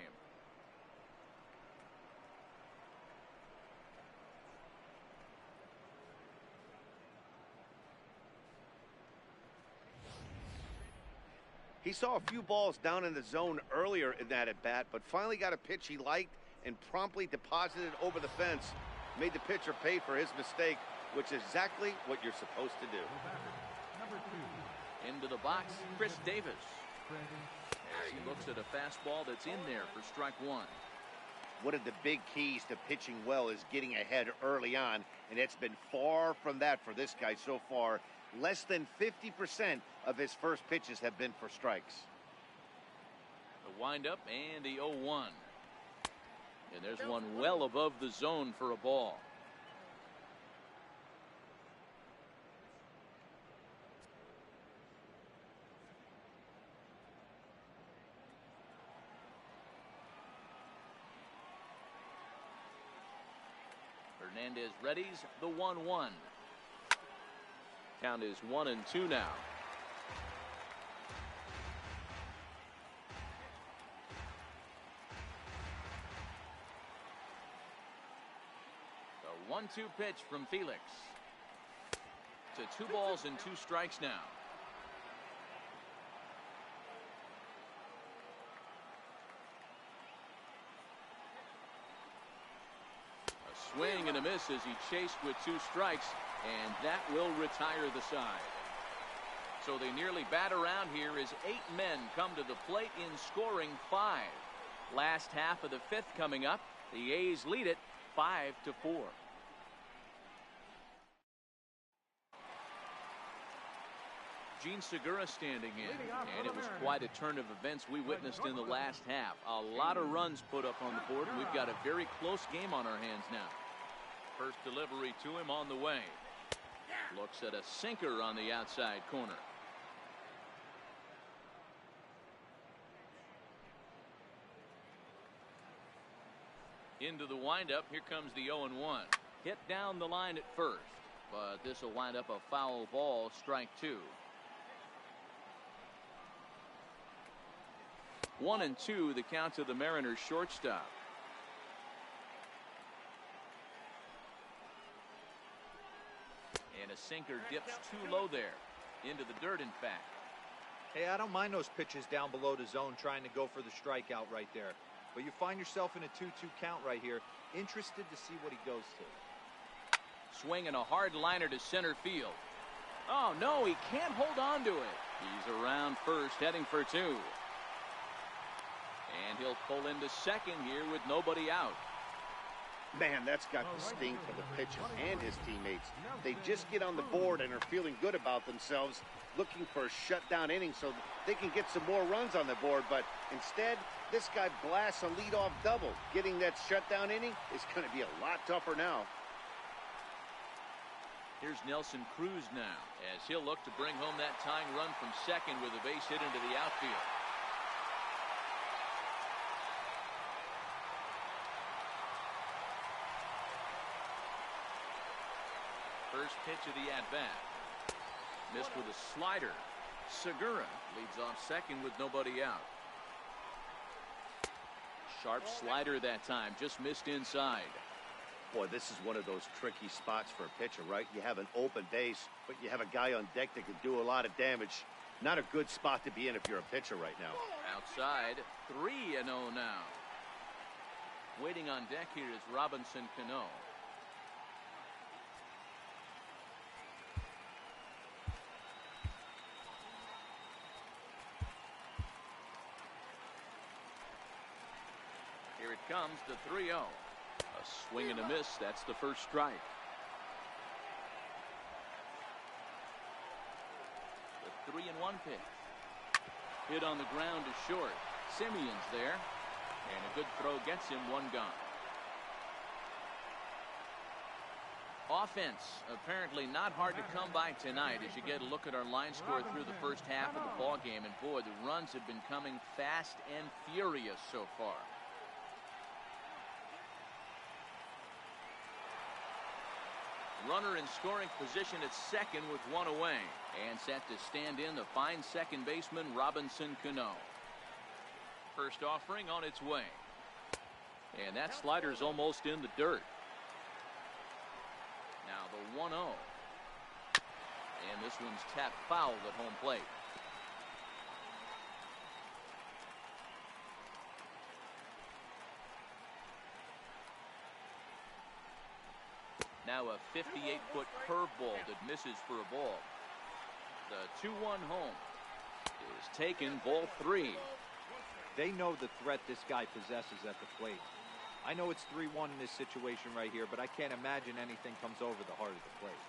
B: He saw a few balls down in the zone earlier in that at-bat, but finally got a pitch he liked and promptly deposited over the fence. Made the pitcher pay for his mistake, which is exactly what you're supposed to do.
A: Into the box, Chris Davis. As he looks at a fastball that's in there for strike 1.
B: One of the big keys to pitching well is getting ahead early on, and it's been far from that for this guy so far. Less than 50% of his first pitches have been for strikes.
A: The windup and the 0-1. And there's one well above the zone for a ball. Hernandez readies the 1-1. Count is 1-2 now. The 1-2 pitch from Felix. To 2 balls and 2 strikes now. A swing and a miss as he chased with 2 strikes. And that will retire the side. So they nearly bat around here as 8 men come to the plate in scoring 5. Last half of the 5th coming up. The A's lead it 5-4. Gene Segura standing in, and it was quite a turn of events we witnessed in the last half. A lot of runs put up on the board, and we've got a very close game on our hands now. First delivery to him on the way. Looks at a sinker on the outside corner. Into the windup. Here comes the 0-1. Hit down the line at first, but this will wind up a foul ball, strike 2. 1-2 the count to the Mariners shortstop. And a sinker dips too low there. Into the dirt, in fact.
D: Hey, I don't mind those pitches down below the zone trying to go for the strikeout right there. But you find yourself in a 2-2 count right here. Interested to see what he goes to.
A: Swinging a hard liner to center field. Oh, no, he can't hold on to it. He's around first, heading for two. And he'll pull into second here with nobody out.
B: Man, that's got to sting for the pitcher and his teammates. They just get on the board and are feeling good about themselves, looking for a shutdown inning so they can get some more runs on the board. But instead, this guy blasts a leadoff double. Getting that shutdown inning is going to be a lot tougher now.
A: Here's Nelson Cruz now, as he'll look to bring home that tying run from second with a base hit into the outfield. First pitch of the at-bat. Missed with a slider. Segura leads off second with nobody out. Sharp slider that time, just missed inside.
B: Boy, this is one of those tricky spots for a pitcher, right? You have an open base, but you have a guy on deck that can do a lot of damage. Not a good spot to be in if you're a pitcher right now.
A: Outside, 3-0 now. Waiting on deck here is Robinson Cano. Here it comes, the 3-0. A swing and a miss. That's the first strike. The 3-1 pitch. Hit on the ground to short. Simeon's there. And a good throw gets him one gone. Offense apparently not hard to come by tonight as you get a look at our line score through the first half of the ball game. And boy, the runs have been coming fast and furious so far. Runner in scoring position at second with one away. And set to stand in the fine second baseman Robinson Cano. First offering on its way. And that slider's almost in the dirt. Now the 1-0. And this one's tapped foul at home plate. Now a 58-foot curveball that misses for a ball. The 2-1 home is taken, ball 3.
D: They know the threat this guy possesses at the plate. I know it's 3-1 in this situation right here, but I can't imagine anything comes over the heart of the plate.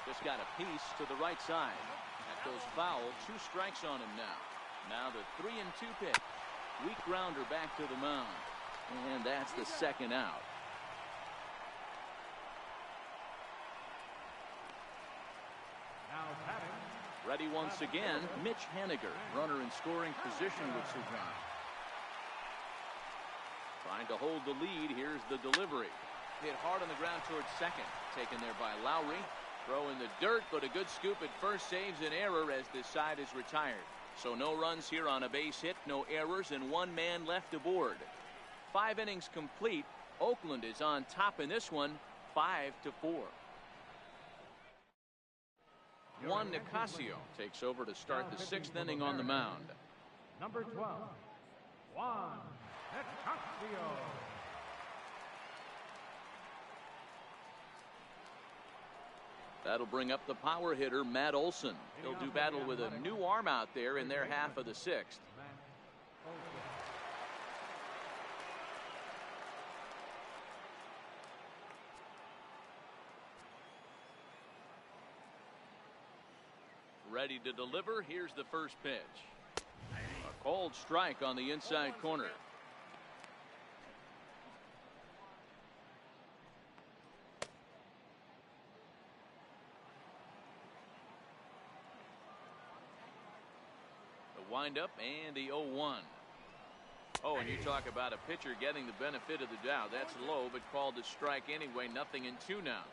A: Just got a piece to the right side. That goes foul. 2 strikes on him now. Now the 3-2 pitch. Weak grounder back to the mound. And that's the second out.
C: Now batting.
A: Ready once again, Mitch Haniger. Runner in scoring position with Sugan. Trying to hold the lead. Here's the delivery. Hit hard on the ground towards second. Taken there by Lowry. Throw in the dirt, but a good scoop at first saves an error as this side is retired. So no runs here on a base hit, no errors, and 1 man left aboard. 5 innings complete. Oakland is on top in this one, 5-4. Juan Nicasio takes over to start the 6th inning on the mound.
C: Number 12, Juan Nicasio.
A: That'll bring up the power hitter, Matt Olson. He'll do battle with a new arm out there in their half of the 6th. Ready to deliver. Here's the first pitch. A cold strike on the inside corner. The windup and the 0-1. Oh, and you talk about a pitcher getting the benefit of the doubt. That's low, but called a strike anyway. Nothing in 2 now.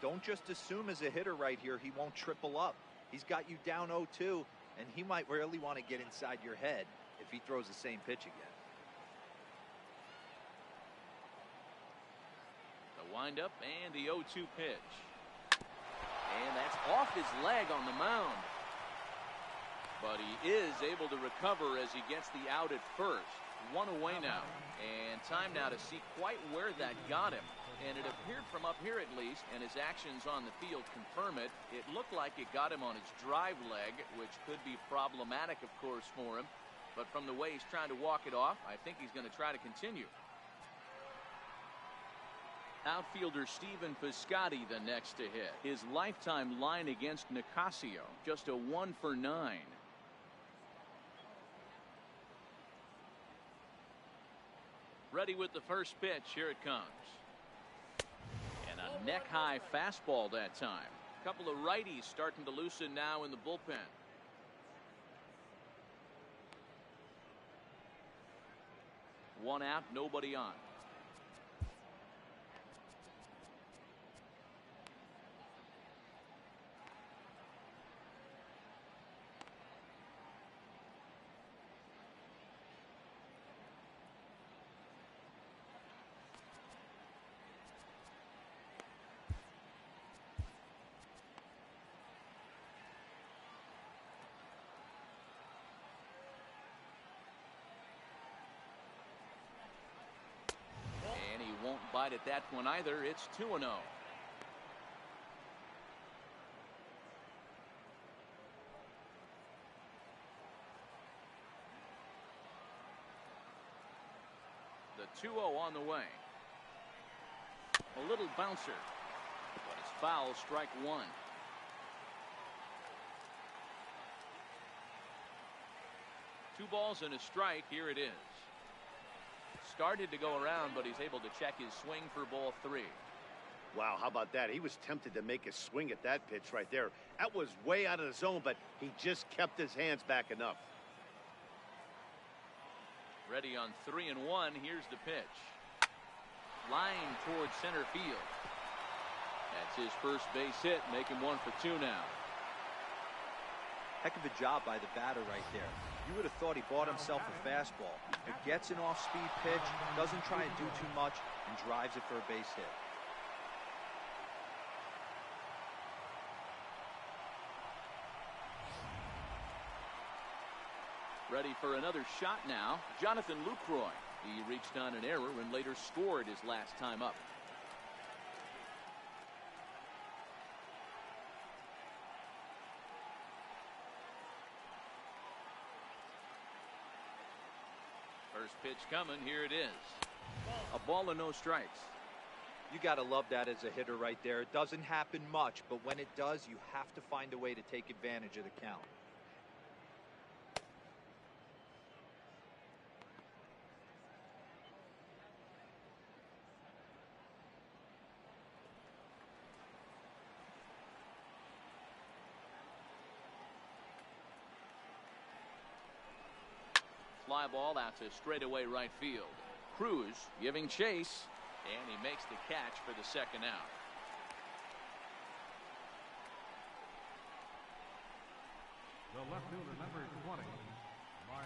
D: Don't just assume as a hitter right here he won't triple up. He's got you down 0-2, and he might really want to get inside your head if he throws the same pitch again. The windup and the 0-2 pitch.
A: And that's off his leg on the mound. But he is able to recover as he gets the out at first. One away now. And time now to see quite where that got him. And it appeared from up here at least, and his actions on the field confirm it. It looked like it got him on his drive leg, which could be problematic, of course, for him. But from the way he's trying to walk it off, I think he's going to try to continue. Outfielder Stephen Piscotty the next to hit. His lifetime line against Nicasio, just a 1 for 9. Ready with the first pitch. Here it comes. And a neck-high fastball that time. A couple of righties starting to loosen now in the bullpen. One out, nobody on. Won't bite at that one either. It's 2-0. The 2-0 on the way. A little bouncer, but it's foul. Strike one. Two balls and a strike. Here it is. Started to go around, but he's able to check his swing for ball 3.
B: Wow, how about that? He was tempted to make a swing at that pitch right there. That was way out of the zone, but he just kept his hands back enough.
A: Ready on 3-1. Here's the pitch. Line towards center field. That's his first base hit, making 1 for 2 now.
D: Heck of a job by the batter right there. You would have thought he bought himself a fastball. It gets an off-speed pitch, doesn't try and do too much, and drives it for a base hit.
A: Ready for another shot now. Jonathan Lucroy. He reached on an error and later scored his last time up. First pitch coming. Here it is. A ball and no strikes.
D: You got to love that as a hitter right there. It doesn't happen much, but when it does, you have to find a way to take advantage of the count.
A: Fly ball out to straightaway right field. Cruz giving chase, and he makes the catch for the second out.
C: The left fielder, number 20, Mark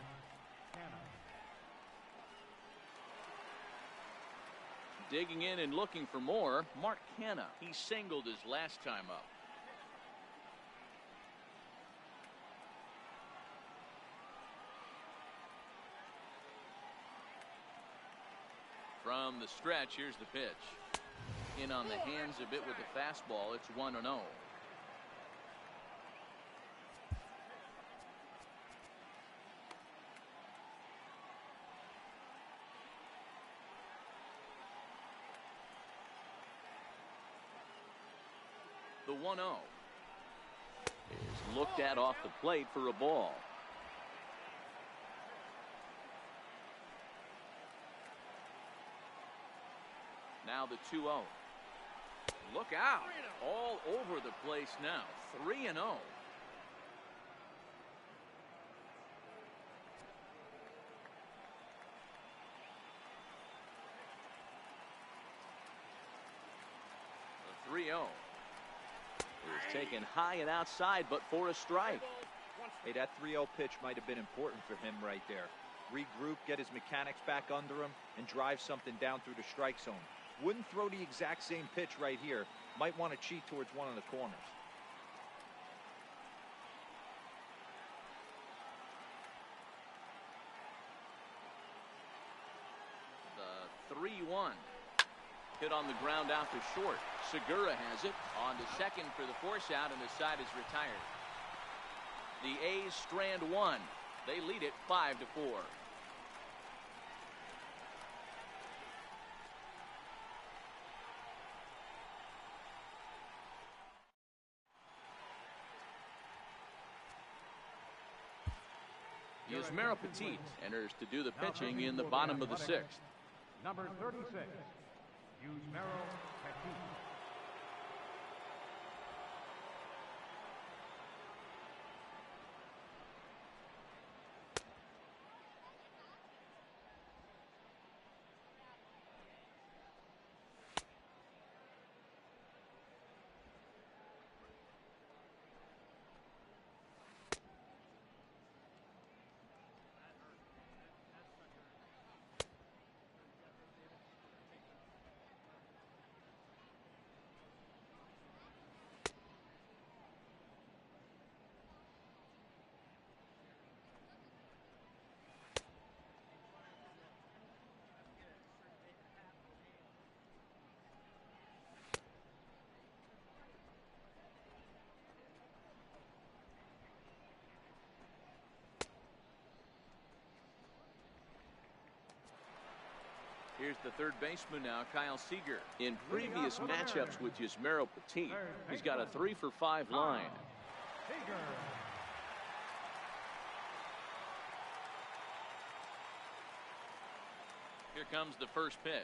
C: Kanal.
A: Digging in and looking for more, Mark Canna. He singled his last time up. From the stretch, here's the pitch. In on the hands a bit with the fastball. It's 1-0. The 1-0 is looked at off the plate for a ball. Now the 2-0. Look out. All over the place now. 3-0. The 3-0 is taken high and outside, but for a strike.
D: Hey, that 3-0 pitch might have been important for him right there. Regroup, get his mechanics back under him, and drive something down through the strike zone. Wouldn't throw the exact same pitch right here. Might want to cheat towards one of the corners.
A: 3-1. Hit on the ground out to short. Segura has it on to second for the force out, and the side is retired. The A's strand one. They lead it 5-4. Yusmeiro Petit enters to do the pitching in the bottom of the sixth.
C: Number 36, Yusmeiro Petit.
A: Here's the third baseman now, Kyle Seager. In previous matchups with Yusmeiro Petit, he's got a 3-for-5 line. Here comes the first pitch.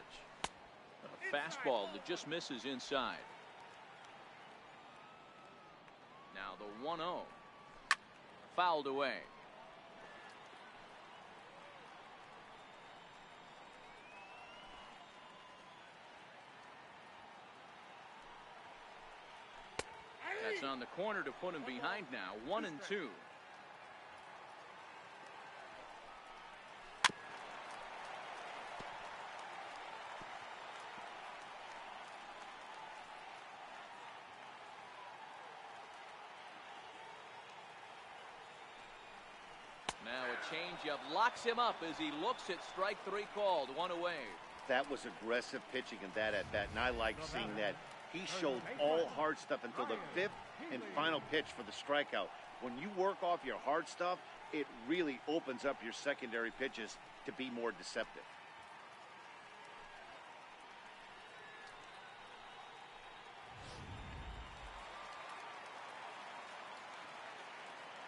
A: A fastball that just misses inside. Now the 1-0. Fouled away. That's on the corner to put him behind now. 1-2. Now a changeup locks him up as he looks at strike three called. One away.
B: That was aggressive pitching in that at bat, and I like seeing that. He showed all hard stuff until the fifth and final pitch for the strikeout. When you work off your hard stuff, it really opens up your secondary pitches to be more deceptive.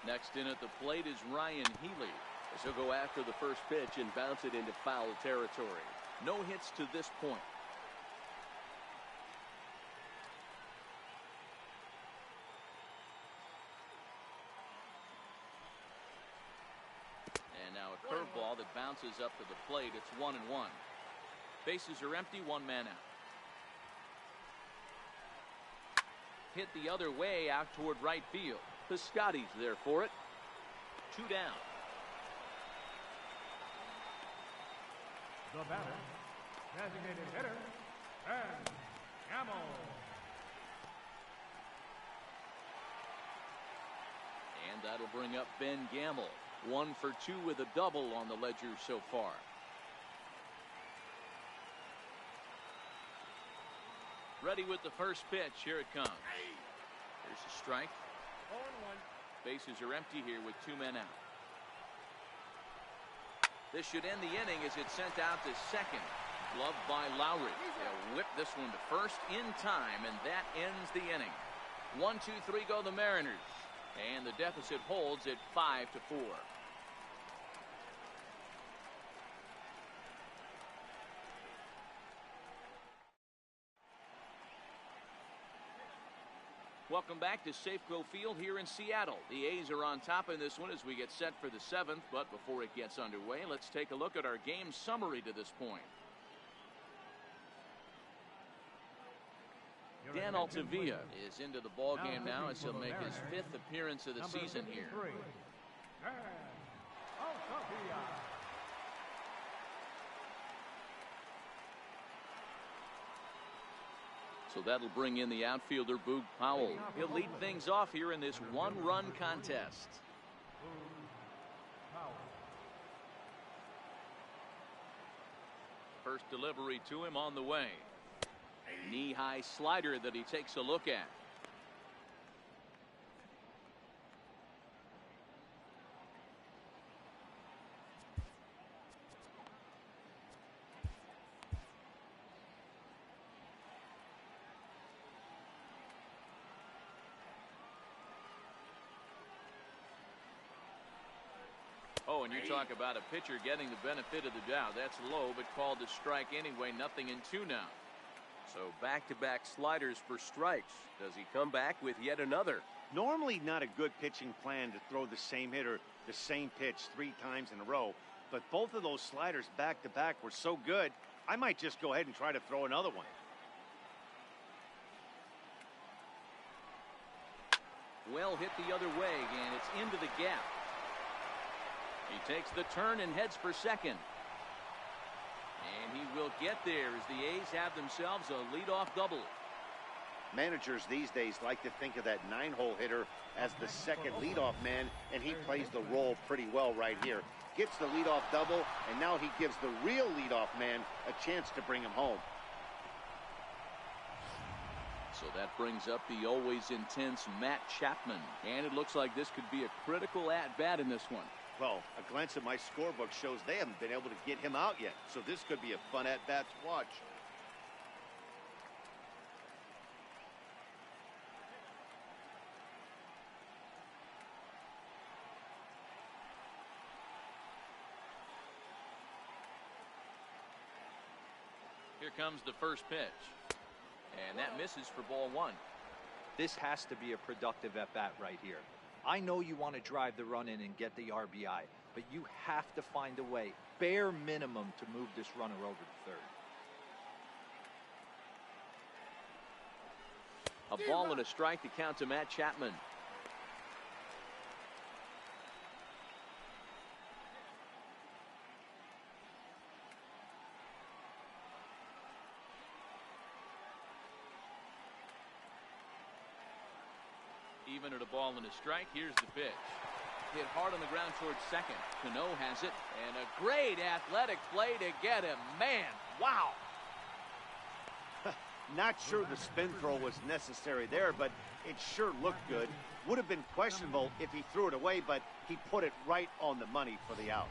A: Next in at the plate is Ryan Healy, as he'll go after the first pitch and bounce it into foul territory. No hits to this point. And now a curveball that bounces up to the plate. It's 1-1. Bases are empty, one man out. Hit the other way out toward right field. Piscotty's there for it. 2 down.
C: The batter, designated hitter, Ben Gamble.
A: And that'll bring up Ben Gamble. 1 for 2 with a double on the ledger so far. Ready with the first pitch. Here it comes. Here's a strike.
E: 0-1.
A: Bases are empty here with 2 men out. This should end the inning as it's sent out to second. Gloved by Lowry. They'll whip this one to first in time, and that ends the inning. 1, 2, 3 go the Mariners. And the deficit holds at 5-4. Welcome back to Safeco Field here in Seattle. The A's are on top in this one as we get set for the 7th, but before it gets underway, let's take a look at our game summary to this point. Dan Altavilla is into the ball game now as he'll make his 5th appearance of the season here. So that'll bring in the outfielder, Boog Powell. He'll lead things off here in this one-run contest. First delivery to him on the way. Knee-high slider that he takes a look at. Oh, and you talk about a pitcher getting the benefit of the doubt. That's low, but called a strike anyway. Nothing in two now.
F: So back-to-back sliders for strikes. Does he come back with yet another?
B: Normally not a good pitching plan to throw the same hitter the same pitch 3 times in a row, but both of those sliders back-to-back were so good, I might just go ahead and try to throw another one.
A: Well hit the other way, and it's into the gap. He takes the turn and heads for second. And he will get there as the A's have themselves a leadoff double.
B: Managers these days like to think of that 9-hole hitter as the second leadoff man, and he plays the role pretty well right here. Gets the leadoff double, and now he gives the real leadoff man a chance to bring him home.
A: So that brings up the always intense Matt Chapman. And it looks like this could be a critical at-bat in this one.
B: Well, a glance at my scorebook shows they haven't been able to get him out yet, so this could be a fun at-bat to watch.
A: Here comes the first pitch. And that misses for ball 1.
D: This has to be a productive at-bat right here. I know you want to drive the run in and get the RBI, but you have to find a way, bare minimum, to move this runner over to third.
A: A ball and a strike to count to Matt Chapman. Even at a ball and a strike, here's the pitch. Hit hard on the ground towards second. Cano has it, and a great athletic play to get him. Man, wow.
B: Not sure the spin throw was necessary there, but it sure looked good. Would have been questionable if he threw it away, but he put it right on the money for the out.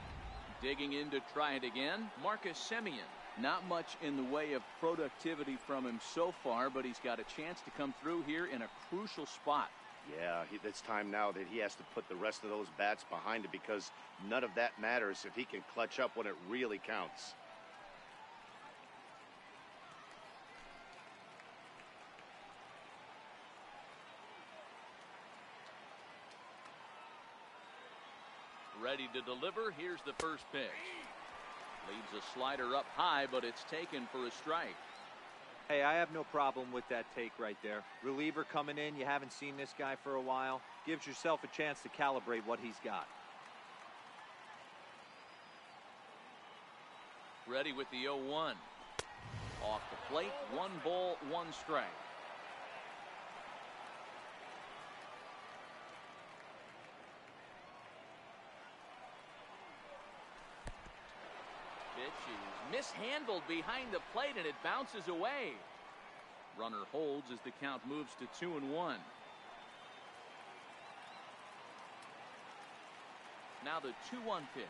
A: Digging in to try it again, Marcus Semien. Not much in the way of productivity from him so far, but he's got a chance to come through here in a crucial spot.
B: Yeah, it's time now that he has to put the rest of those bats behind it, because none of that matters if he can clutch up when it really counts.
A: Ready to deliver. Here's the first pitch. Leaves a slider up high, but it's taken for a strike.
D: Hey, I have no problem with that take right there. Reliever coming in, you haven't seen this guy for a while. Gives yourself a chance to calibrate what he's got.
A: Ready with the 0-1. Off the plate, 1 ball, 1 strike. Pitch is mishandled behind the plate, and it bounces away. Runner holds as the count moves to 2-1. Now the 2-1 pitch.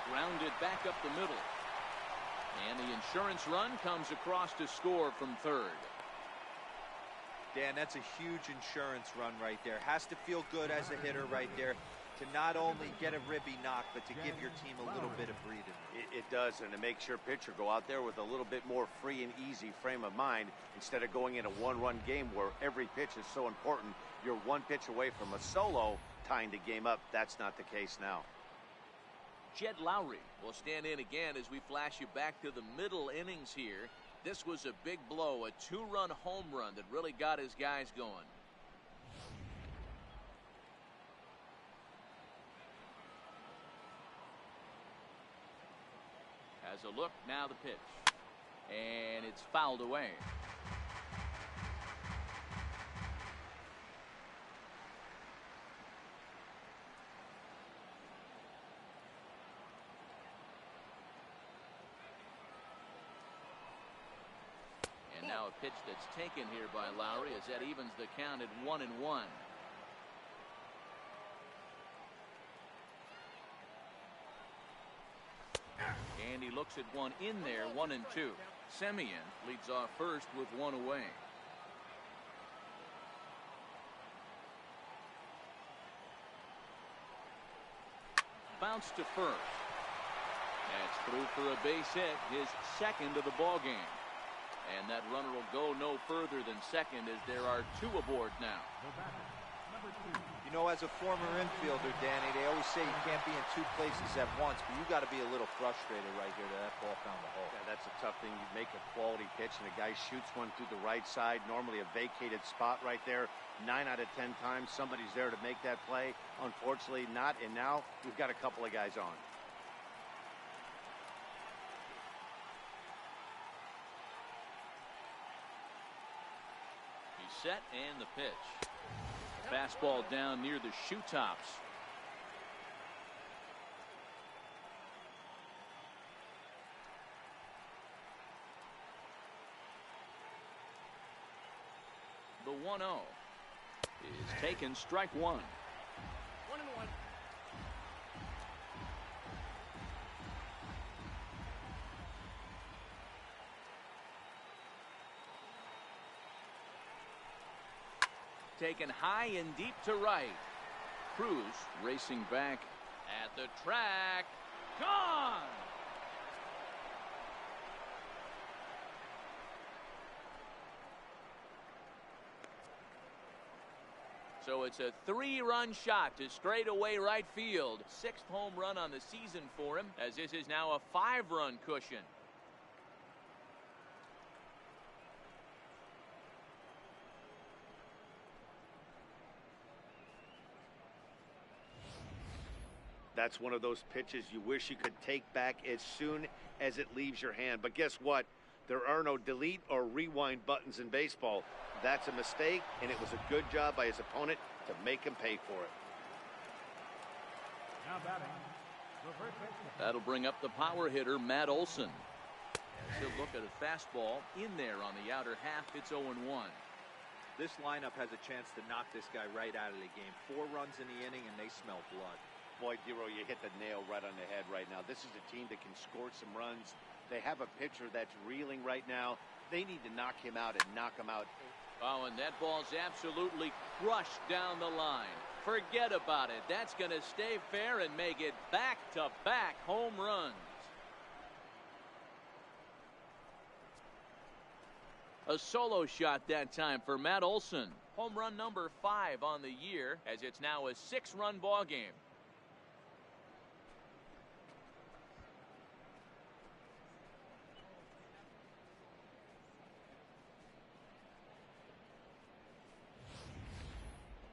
A: Grounded back up the middle. And the insurance run comes across to score from third.
D: Dan, that's a huge insurance run right there. Has to feel good as a hitter right there to not only get a ribby knock, but to give your team a little bit of breathing.
B: It does, and it makes your pitcher go out there with a little bit more free and easy frame of mind instead of going in a one-run game where every pitch is so important. You're one pitch away from a solo tying the game up. That's not the case now.
A: Jed Lowry will stand in again as we flash you back to the middle innings here. This was a big blow, a 2-run home run that really got his guys going. Has a look, now the pitch. And it's fouled away. Now a pitch that's taken here by Lowry as that evens the count at 1-1. And he looks at one in there, 1-2. Semien leads off first with one away. Bounce to first. That's through for a base hit, his second of the ball game. And that runner will go no further than second as there are two aboard now.
D: You know, as a former infielder, Danny, they always say you can't be in two places at once, but you got to be a little frustrated right here that ball found the hole.
B: Yeah, that's a tough thing. You make a quality pitch and a guy shoots one through the right side, normally a vacated spot right there. 9 out of 10 times somebody's there to make that play. Unfortunately not, and now we've got a couple of guys on.
A: He's set and the pitch. Fastball down near the shoe tops. The 1-0 is taken, strike one.
E: 1-1.
A: Taken high and deep to right. Cruz racing back at the track. Gone! So it's a 3-run shot to straightaway right field. 6th home run on the season for him, as this is now a 5-run cushion.
B: That's one of those pitches you wish you could take back as soon as it leaves your hand. But guess what? There are no delete or rewind buttons in baseball. That's a mistake, and it was a good job by his opponent to make him pay for it.
C: Now batting, the first baseman.
A: That'll bring up the power hitter, Matt Olson. As he'll look at a fastball in there on the outer half. It's 0-1.
D: This lineup has a chance to knock this guy right out of the game. 4 runs in the inning, and they smell blood.
B: Boy, Dero, you hit the nail right on the head right now. This is a team that can score some runs. They have a pitcher that's reeling right now. They need to knock him out and knock him out.
A: Oh, and that ball's absolutely crushed down the line. Forget about it. That's going to stay fair and make it back-to-back home runs. A solo shot that time for Matt Olson. Home run number 5 on the year, as it's now a 6-run ball game.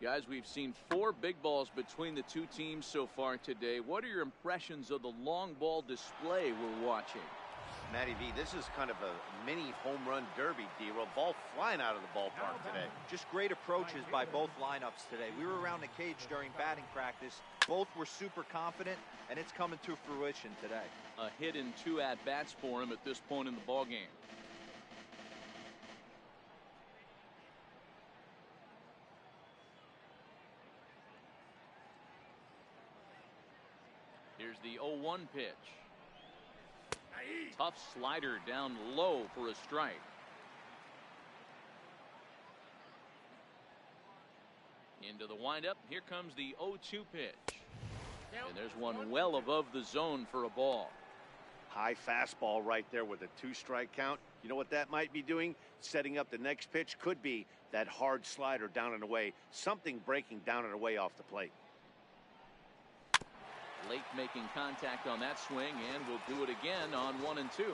A: Guys, we've seen 4 big balls between the two teams so far today. What are your impressions of the long ball display we're watching?
B: Matty V, this is kind of a mini home run derby, Dero. Ball flying out of the ballpark today.
D: Just great approaches by both lineups today. We were around the cage during batting practice. Both were super confident, and it's coming to fruition today.
A: A hit and 2 at-bats for him at this point in the ball game. Here's the 0-1 pitch. Tough slider down low for a strike. Into the windup. Here comes the 0-2 pitch. And there's one well above the zone for a ball.
B: High fastball right there with a 2-strike count. You know what that might be doing? Setting up the next pitch. Could be that hard slider down and away. Something breaking down and away off the plate.
A: Lake making contact on that swing, and will do it again on 1 and 2.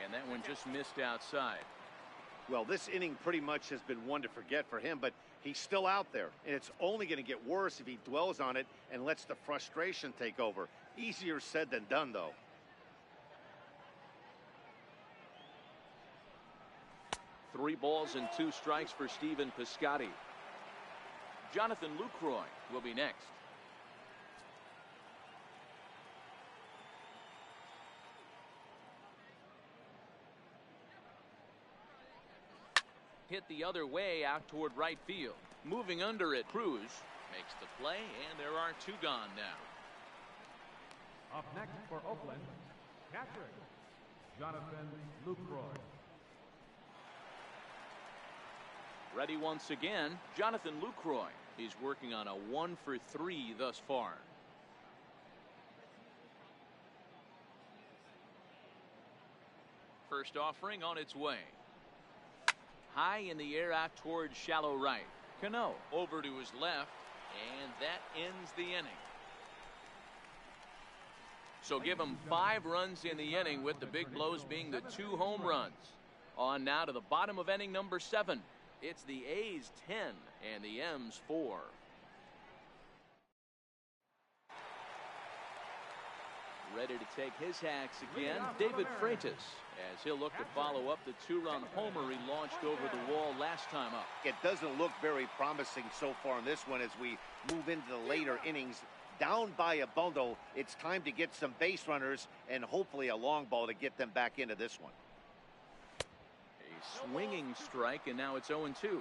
A: And that one just missed outside.
B: Well, this inning pretty much has been one to forget for him, but he's still out there, and it's only going to get worse if he dwells on it and lets the frustration take over. Easier said than done, though.
A: Three balls and 2 strikes for Stephen Piscotty. Jonathan Lucroy will be next. hit the other way out toward right field. Moving under it, Cruz makes the play, and there are 2 gone now.
C: Up next for Oakland, catcher, Jonathan Lucroy.
A: Ready once again, Jonathan Lucroy. He's working on a 1-for-3 thus far. First offering on its way. High in the air out towards shallow right. Kanal over to his left, and that ends the inning. So give him 5 runs in the inning, with the big blows being the 2 home runs. On now to the bottom of inning number 7. It's the A's 10 and the M's 4. Ready to take his hacks again, David Freitas, as he'll look to follow up the 2-run homer he launched over the wall last time up.
B: It doesn't look very promising so far in this one as we move into the later innings. Down by a bundle, it's time to get some base runners and hopefully a long ball to get them back into this one.
A: A swinging strike, and now it's 0-2.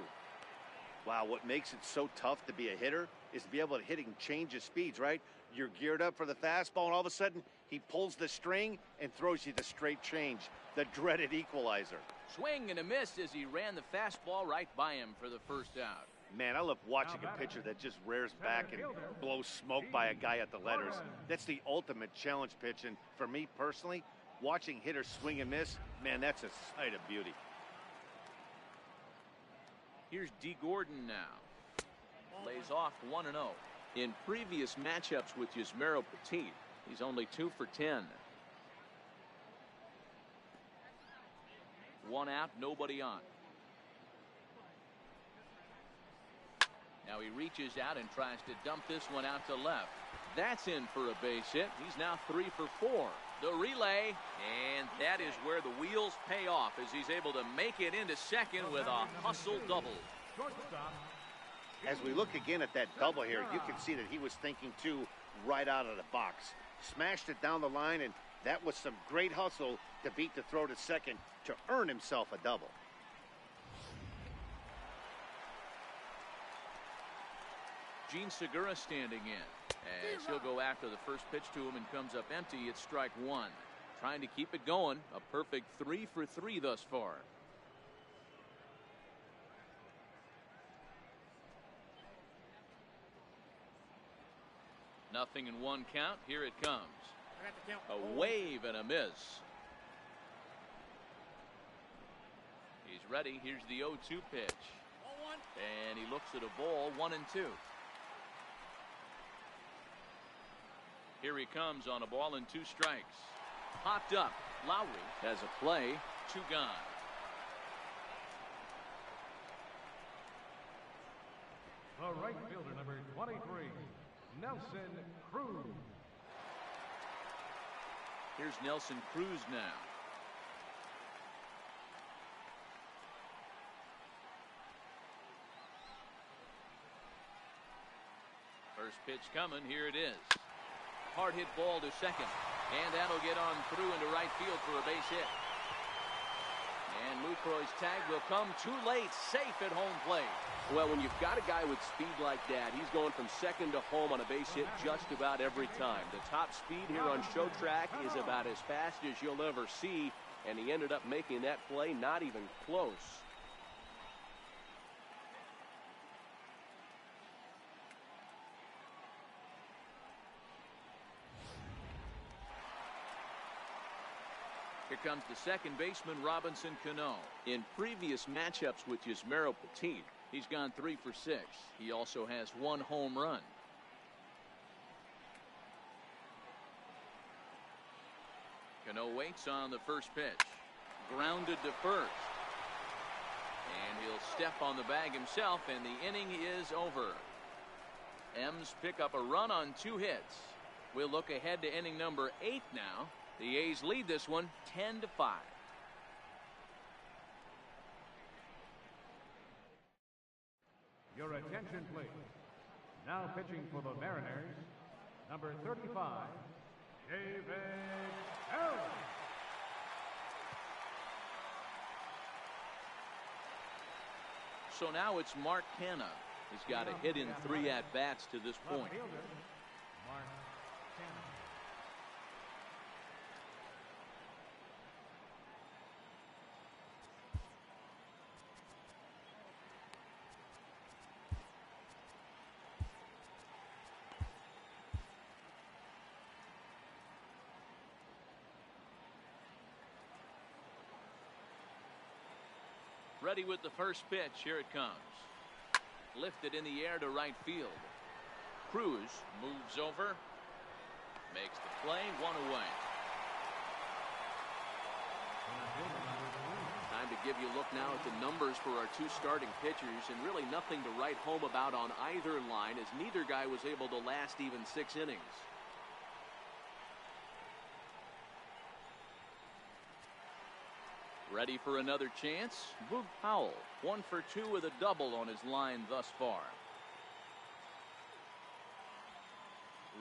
B: Wow, what makes it so tough to be a hitter is to be able to hit and change his speeds, right? You're geared up for the fastball, and all of a sudden, he pulls the string and throws you the straight change, the dreaded equalizer.
A: Swing and a miss as he ran the fastball right by him for the first out.
B: Man, I love watching a pitcher that just rears back and blows smoke by a guy at the letters. That's the ultimate challenge pitch, and for me personally, watching hitters swing and miss, man, that's a sight of beauty.
A: Here's D. Gordon now. Lays off 1-0. In previous matchups with Yusmeiro Petit, he's only 2 for 10. 1 out, nobody on. Now he reaches out and tries to dump this one out to left. That's in for a base hit. He's now 3 for 4. The relay, and that is where the wheels pay off as he's able to make it into second with a hustle double.
B: As we look again at that double here, you can see that he was thinking too right out of the box. Smashed it down the line, and that was some great hustle to beat the throw to second to earn himself a double.
A: Gene Segura standing in as he'll go after the first pitch to him and comes up empty. It's strike 1. Trying to keep it going. A perfect 3 for 3 thus far. Nothing in 1 count. Here it comes. A wave and a miss. He's ready. Here's the 0-2 pitch. And he looks at a ball, 1-2. Here he comes on a ball and 2 strikes. Popped up. Lowry has a play. 2 gone.
C: The right fielder, number 23, Nelson Cruz.
A: Here's Nelson Cruz now. First pitch coming. Here it is. Hard hit ball to second. And that'll get on through into right field for a base hit. And Lucroy's tag will come too late. Safe at home plate.
F: Well, when you've got a guy with speed like that, he's going from second to home on a base hit just about every time. The top speed here on show track is about as fast as you'll ever see, and he ended up making that play not even close.
A: Here comes the second baseman, Robinson Cano. In previous matchups with Yusmeiro Petit, he's gone 3 for 6. He also has 1 home run. Cano waits on the first pitch. Grounded to first. And he'll step on the bag himself, and the inning is over. M's pick up a run on 2 hits. We'll look ahead to inning number 8 now. The A's lead this one 10-5.
C: Your attention, please. Now pitching for the Mariners, number 35, David Ellis.
A: So now it's Mark Canna. He's got a hit in 3 at-bats to this point.
C: Mark Canal.
A: Ready with the first pitch. Here it comes. Lifted in the air to right field. Cruz moves over. Makes the play. 1 away. Time to give you a look now at the numbers for our 2 starting pitchers, and really nothing to write home about on either line, as neither guy was able to last even 6 innings. Ready for another chance? Boog Powell, 1 for 2 with a double on his line thus far.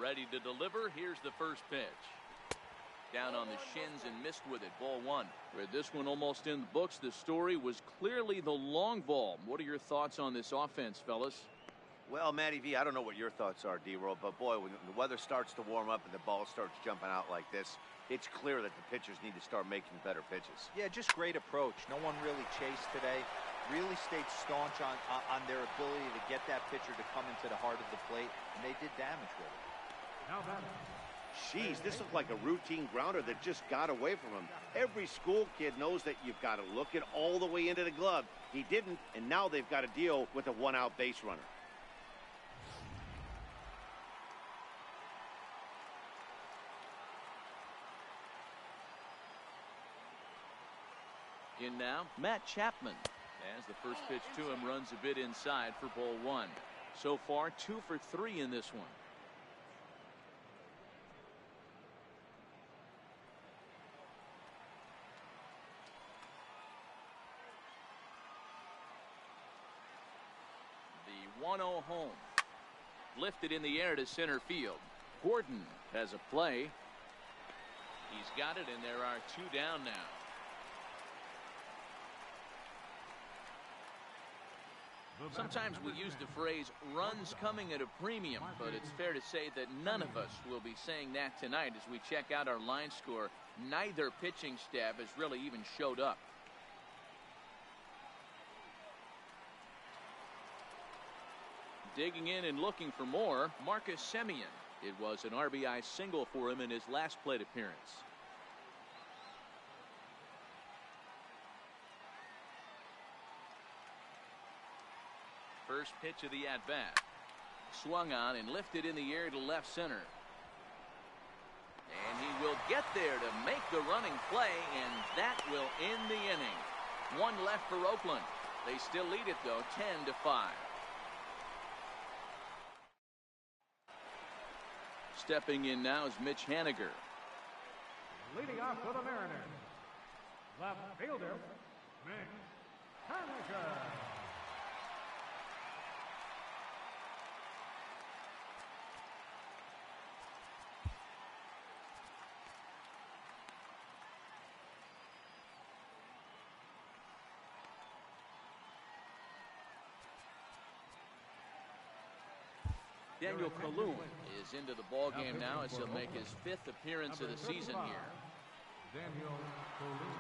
A: Ready to deliver. Here's the first pitch. Down on the shins and missed with it. Ball 1. With this one almost in the books, the story was clearly the long ball. What are your thoughts on this offense, fellas?
B: Well, Matty V, I don't know what your thoughts are, D-Roll, but boy, when the weather starts to warm up and the ball starts jumping out like this, it's clear that the pitchers need to start making better pitches.
D: Yeah, just great approach. No one really chased today. Really stayed staunch on their ability to get that pitcher to come into the heart of the plate, and they did damage with it.
C: Now that.
B: Jeez, this looked like a routine grounder that just got away from him. Every school kid knows that you've got to look it all the way into the glove. He didn't, and now they've got to deal with a 1-out base runner.
A: In now, Matt Chapman. As the first pitch to him runs a bit inside for ball 1. So far, 2 for 3 in this one. The 1-0 home. Lifted in the air to center field. Gordon has a play. He's got it, and there are 2 down now. Sometimes we use the phrase runs coming at a premium, but it's fair to say that none of us will be saying that tonight as we check out our line score. Neither pitching staff has really even showed up. Digging in and looking for more, Marcus Semien. It was an RBI single for him in his last plate appearance. First pitch of the at-bat. Swung on and lifted in the air to left center. And he will get there to make the running play, and that will end the inning. 1 left for Oakland. They still lead it, though, 10-5. Stepping in now is Mitch Haniger.
C: Leading off for the Mariners. Left fielder, Mitch Haniger.
A: Daniel Kalum is into the ball game now as he'll make his 5th appearance of the season here.
C: Daniel Kalum.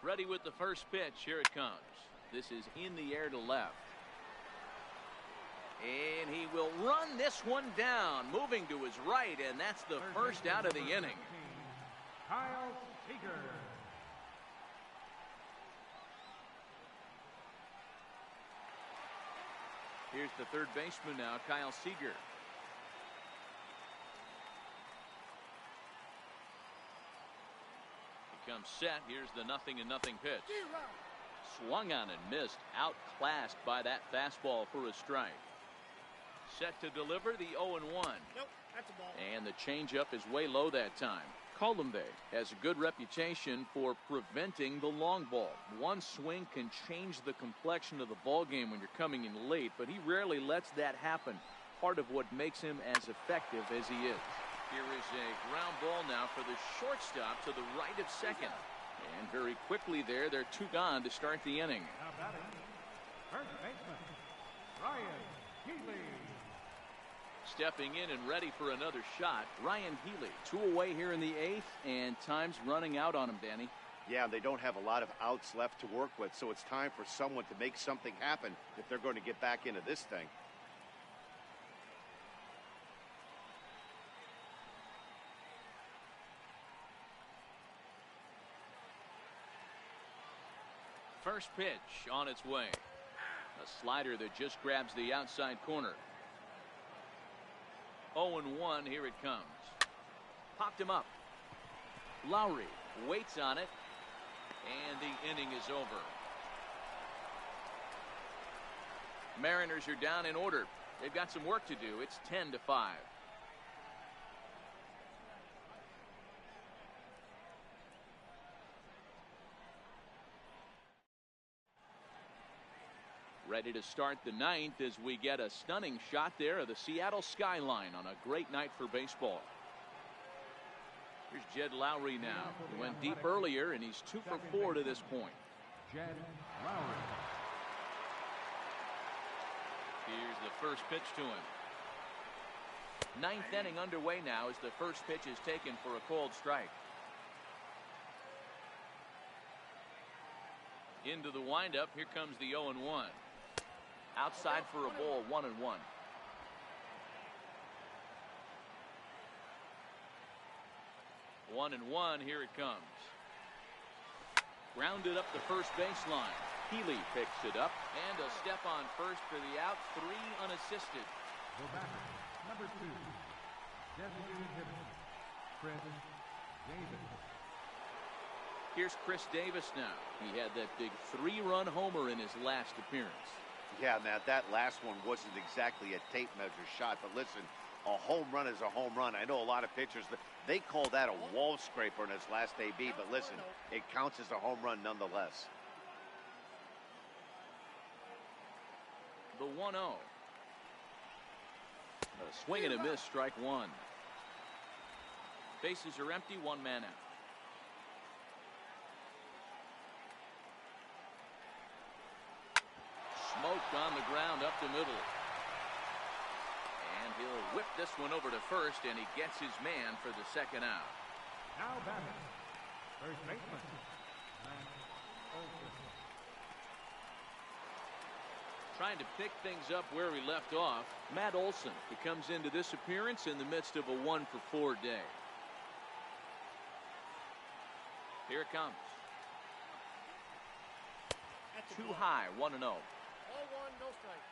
A: Ready with the first pitch. Here it comes. This is in the air to left. And he will run this one down, moving to his right, and that's the first out of the inning.
C: Kyle Seager.
A: Here's the third baseman now, Kyle Seager. He comes set. Here's the 0-0 pitch. Swung on and missed, outclassed by that fastball for a strike. Set to deliver the 0-1.
E: Nope, that's a ball.
A: And the changeup is way low that time. Columbe has a good reputation for preventing the long ball. One swing can change the complexion of the ball game when you're coming in late, but he rarely lets that happen. Part of what makes him as effective as he is. Here is a ground ball now for the shortstop to the right of second. And very quickly there, they're two gone to start the inning.
C: Now batting, first baseman, Ryan Healy.
A: Stepping in and ready for another shot, Ryan Healy. 2 away here in the 8th, and time's running out on him, Danny.
B: Yeah, they don't have a lot of outs left to work with, so it's time for someone to make something happen if they're going to get back into this thing.
A: First pitch on its way. A slider that just grabs the outside corner. 0-1, here it comes. Popped him up. Lowry waits on it, and the inning is over. Mariners are down in order. They've got some work to do. It's 10-5. Ready to start the 9th as we get a stunning shot there of the Seattle skyline on a great night for baseball. Here's Jed Lowry now. He went deep earlier, and he's 2 for 4 to this point.
C: Jed Lowry.
A: Here's the first pitch to him. 9th inning underway now as the first pitch is taken for a called strike. Into the windup. Here comes the 0-1. Outside for a ball, 1-1. 1-1, here it comes. Grounded up the first baseline. Healy picks it up, and a step on first for the out. 3 unassisted.
C: The batter, number 2, designated hitter, Chris Davis.
A: Here's Chris Davis now. He had that big 3-run homer in his last appearance.
B: Yeah, Matt, that last one wasn't exactly a tape measure shot, but listen, a home run is a home run. I know a lot of pitchers, they call that a wall scraper in his last AB, but listen, it counts as a home run nonetheless.
A: The 1-0. A swing and a miss, strike 1. Bases are empty, 1 man out. Smoked on the ground up the middle. And he'll whip this one over to first, and he gets his man for the second out.
C: Now batting, first baseman, Matt Olson.
A: Trying to pick things up where he left off, Matt Olson. He comes into this appearance in the midst of a 1-for-4 day. Here it comes. Too high, 1-0.
E: Ball 1, no strike.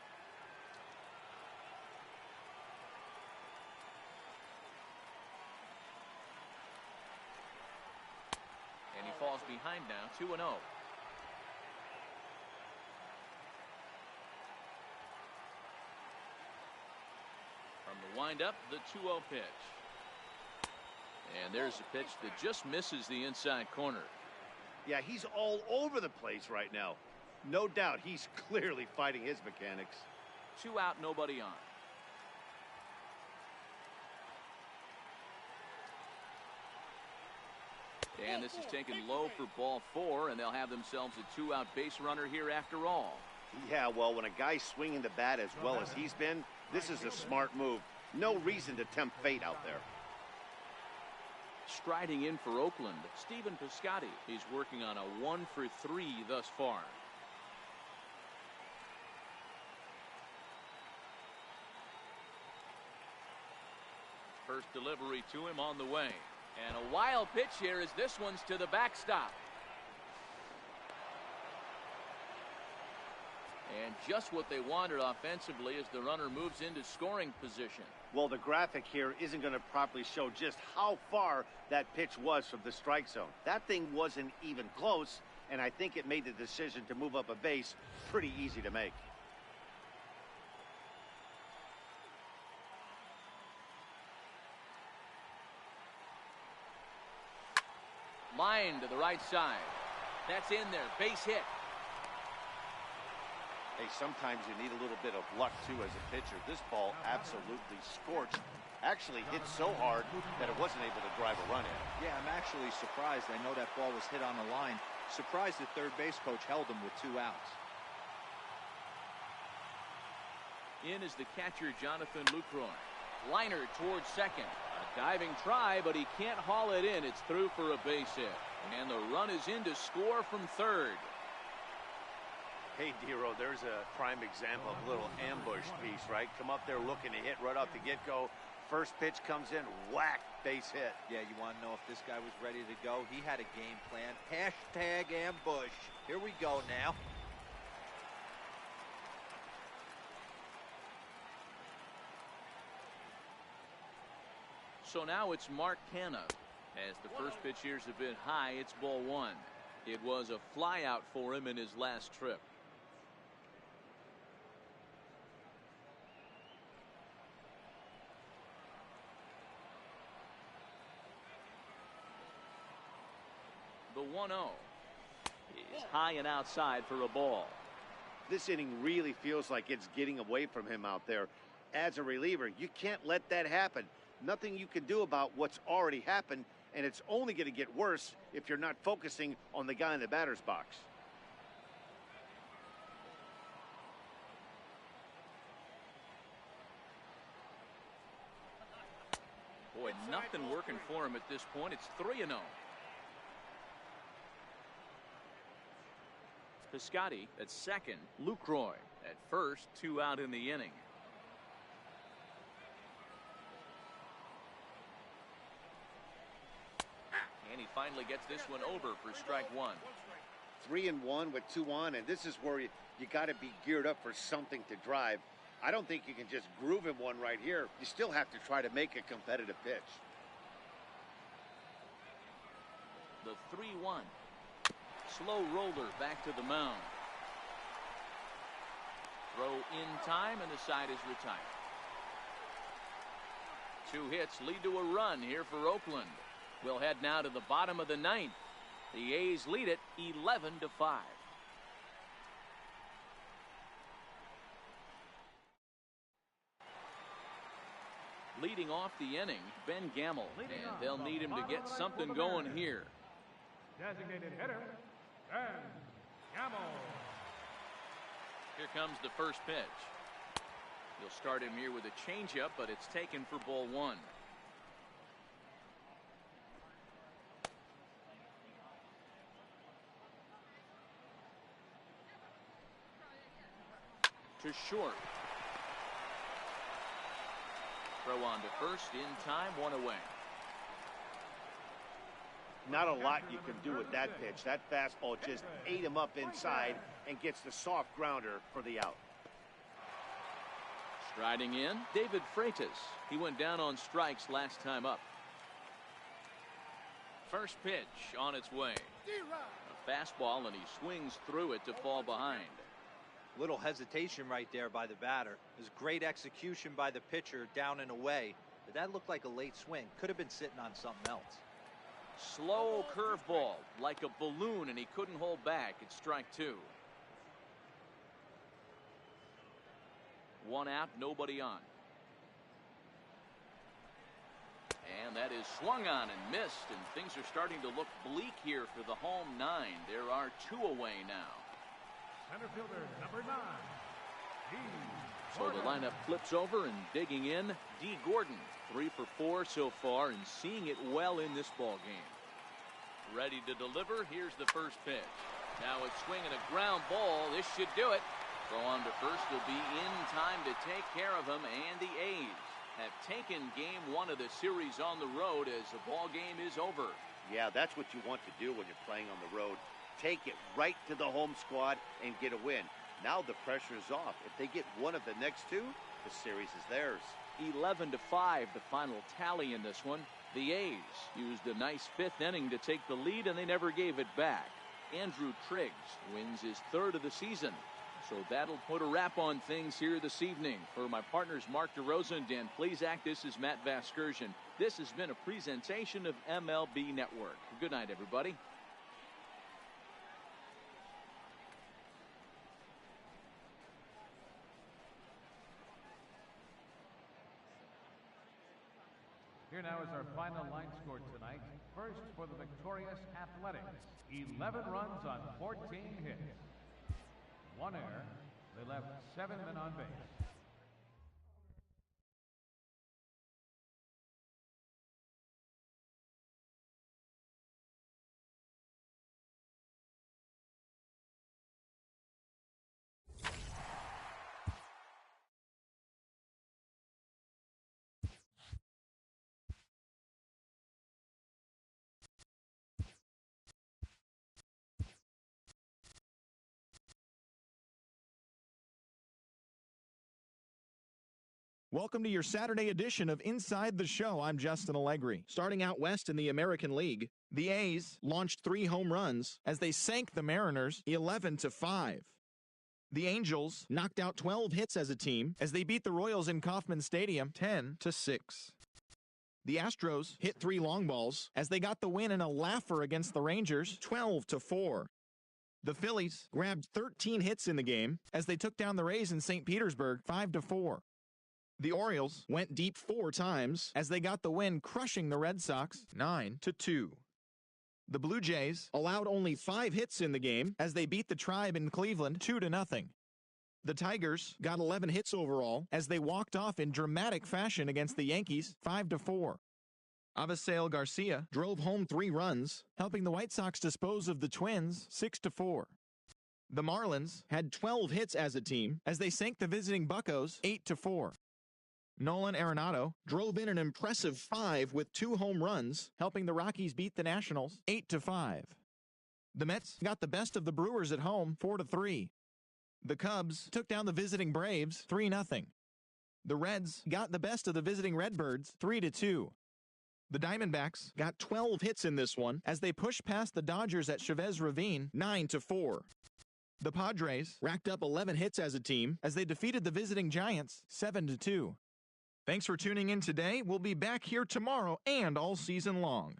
A: And he falls behind now, 2-0. From the windup, the 2-0 pitch. And there's a pitch that just misses the inside corner.
B: Yeah, he's all over the place right now. No doubt he's clearly fighting his mechanics.
A: 2 out, nobody on. And this is taken low for ball 4, and they'll have themselves a 2-out base runner here after all.
B: Yeah, well, when a guy's swinging the bat as well as he's been, this is a smart move. No reason to tempt fate out there.
A: Striding in for Oakland, Stephen Piscotty. He's working on a 1-for-3 thus far. First delivery to him on the way. And a wild pitch here as this one's to the backstop. And just what they wanted offensively as the runner moves into scoring position.
B: Well, the graphic here isn't going to properly show just how far that pitch was from the strike zone. That thing wasn't even close, and I think it made the decision to move up a base pretty easy to make.
A: Line to the right side. That's in there. Base hit.
B: Hey, sometimes you need a little bit of luck, too, as a pitcher. This ball absolutely scorched. Actually hit so hard that it wasn't able to drive a run in.
D: Yeah, I'm actually surprised. I know that ball was hit on the line. Surprised the third base coach held him with 2 outs.
A: In is the catcher, Jonathan Lucroy. Liner towards second. A diving try, but he can't haul it in. It's through for a base hit. And the run is in to score from third.
B: Hey, Dero, there's a prime example of a little ambush piece, right? Come up there looking to hit right off the get-go. First pitch comes in, whack, base hit.
D: Yeah, you want to know if this guy was ready to go? He had a game plan. Hashtag ambush. Here we go now.
A: So now it's Mark Canna. As the first pitch years have been high, it's ball 1. It was a flyout for him in his last trip. The 1-0 is high and outside for a ball.
B: This inning really feels like it's getting away from him out there. As a reliever, you can't let that happen. Nothing you can do about what's already happened, and it's only going to get worse if you're not focusing on the guy in the batter's box.
A: Boy, nothing working for him at this point. It's 3-0. Piscotty at second. Lucroy at first. 2 out in the inning. And he finally gets this one over for strike 1.
B: 3-1 with 2 on, and this is where you got to be geared up for something to drive. I don't think you can just groove him one right here. You still have to try to make a competitive pitch.
A: The 3-1. Slow roller back to the mound. Throw in time, and the side is retired. 2 hits lead to a run here for Oakland. We'll head now to the bottom of the 9th. The A's lead it 11-5. Leading off the inning, Ben Gamble, and they'll need him to get something going here.
C: Designated hitter, Ben Gamble.
A: Here comes the first pitch. He'll start him here with a changeup, but it's taken for ball 1. To short. Throw on to first in time, 1 away.
B: Not a lot you can do with that pitch. That fastball just ate him up inside and gets the soft grounder for the out.
A: Striding in, David Freitas. He went down on strikes last time up. First pitch on its way. A fastball, and he swings through it to fall behind.
D: Little hesitation right there by the batter. It was great execution by the pitcher down and away. But that looked like a late swing. Could have been sitting on something else.
A: Slow curveball, like a balloon, and he couldn't hold back. It's strike 2. 1 out, nobody on. And that is swung on and missed, and things are starting to look bleak here for the home 9. There are 2 away now.
C: Center fielder, number 9.
A: So the lineup flips over, and digging in, D. Gordon, 3 for 4 so far, and seeing it well in this ball game. Ready to deliver. Here's the first pitch. Now it's swinging a ground ball. This should do it. Throw on to first will be in time to take care of him, and the A's have taken game 1 of the series on the road as the ball game is over.
B: Yeah, that's what you want to do when you're playing on the road. Take it right to the home squad and get a win. Now the pressure's off. If they get one of the next 2, the series is theirs.
A: 11-5, the final tally in this one. The A's used a nice 5th inning to take the lead, and they never gave it back. Andrew Triggs wins his 3rd of the season. So that'll put a wrap on things here this evening. For my partners Mark DeRosa and Dan Plezak, this is Matt Vasgersian. This has been a presentation of MLB Network. Good night, everybody.
C: Here now is our final line score tonight. First for the victorious Athletics, 11 runs on 14 hits. 1 error. They left 7 men on base.
G: Welcome to your Saturday edition of Inside the Show. I'm Justin Allegri. Starting out west in the American League, the A's launched 3 home runs as they sank the Mariners 11-5. The Angels knocked out 12 hits as a team as they beat the Royals in Kauffman Stadium 10-6. The Astros hit 3 long balls as they got the win in a laugher against the Rangers 12-4. The Phillies grabbed 13 hits in the game as they took down the Rays in St. Petersburg 5-4. The Orioles went deep 4 times as they got the win, crushing the Red Sox 9-2. The Blue Jays allowed only 5 hits in the game as they beat the Tribe in Cleveland 2-0. The Tigers got 11 hits overall as they walked off in dramatic fashion against the Yankees 5-4. Avisail Garcia drove home 3 runs, helping the White Sox dispose of the Twins 6-4. The Marlins had 12 hits as a team as they sank the visiting Buccos 8-4. Nolan Arenado drove in an impressive 5 with 2 home runs, helping the Rockies beat the Nationals 8-5. The Mets got the best of the Brewers at home 4-3. The Cubs took down the visiting Braves 3-0. The Reds got the best of the visiting Redbirds 3-2. The Diamondbacks got 12 hits in this one as they pushed past the Dodgers at Chavez Ravine 9-4. The Padres racked up 11 hits as a team as they defeated the visiting Giants 7-2. Thanks for tuning in today. We'll be back here tomorrow and all season long.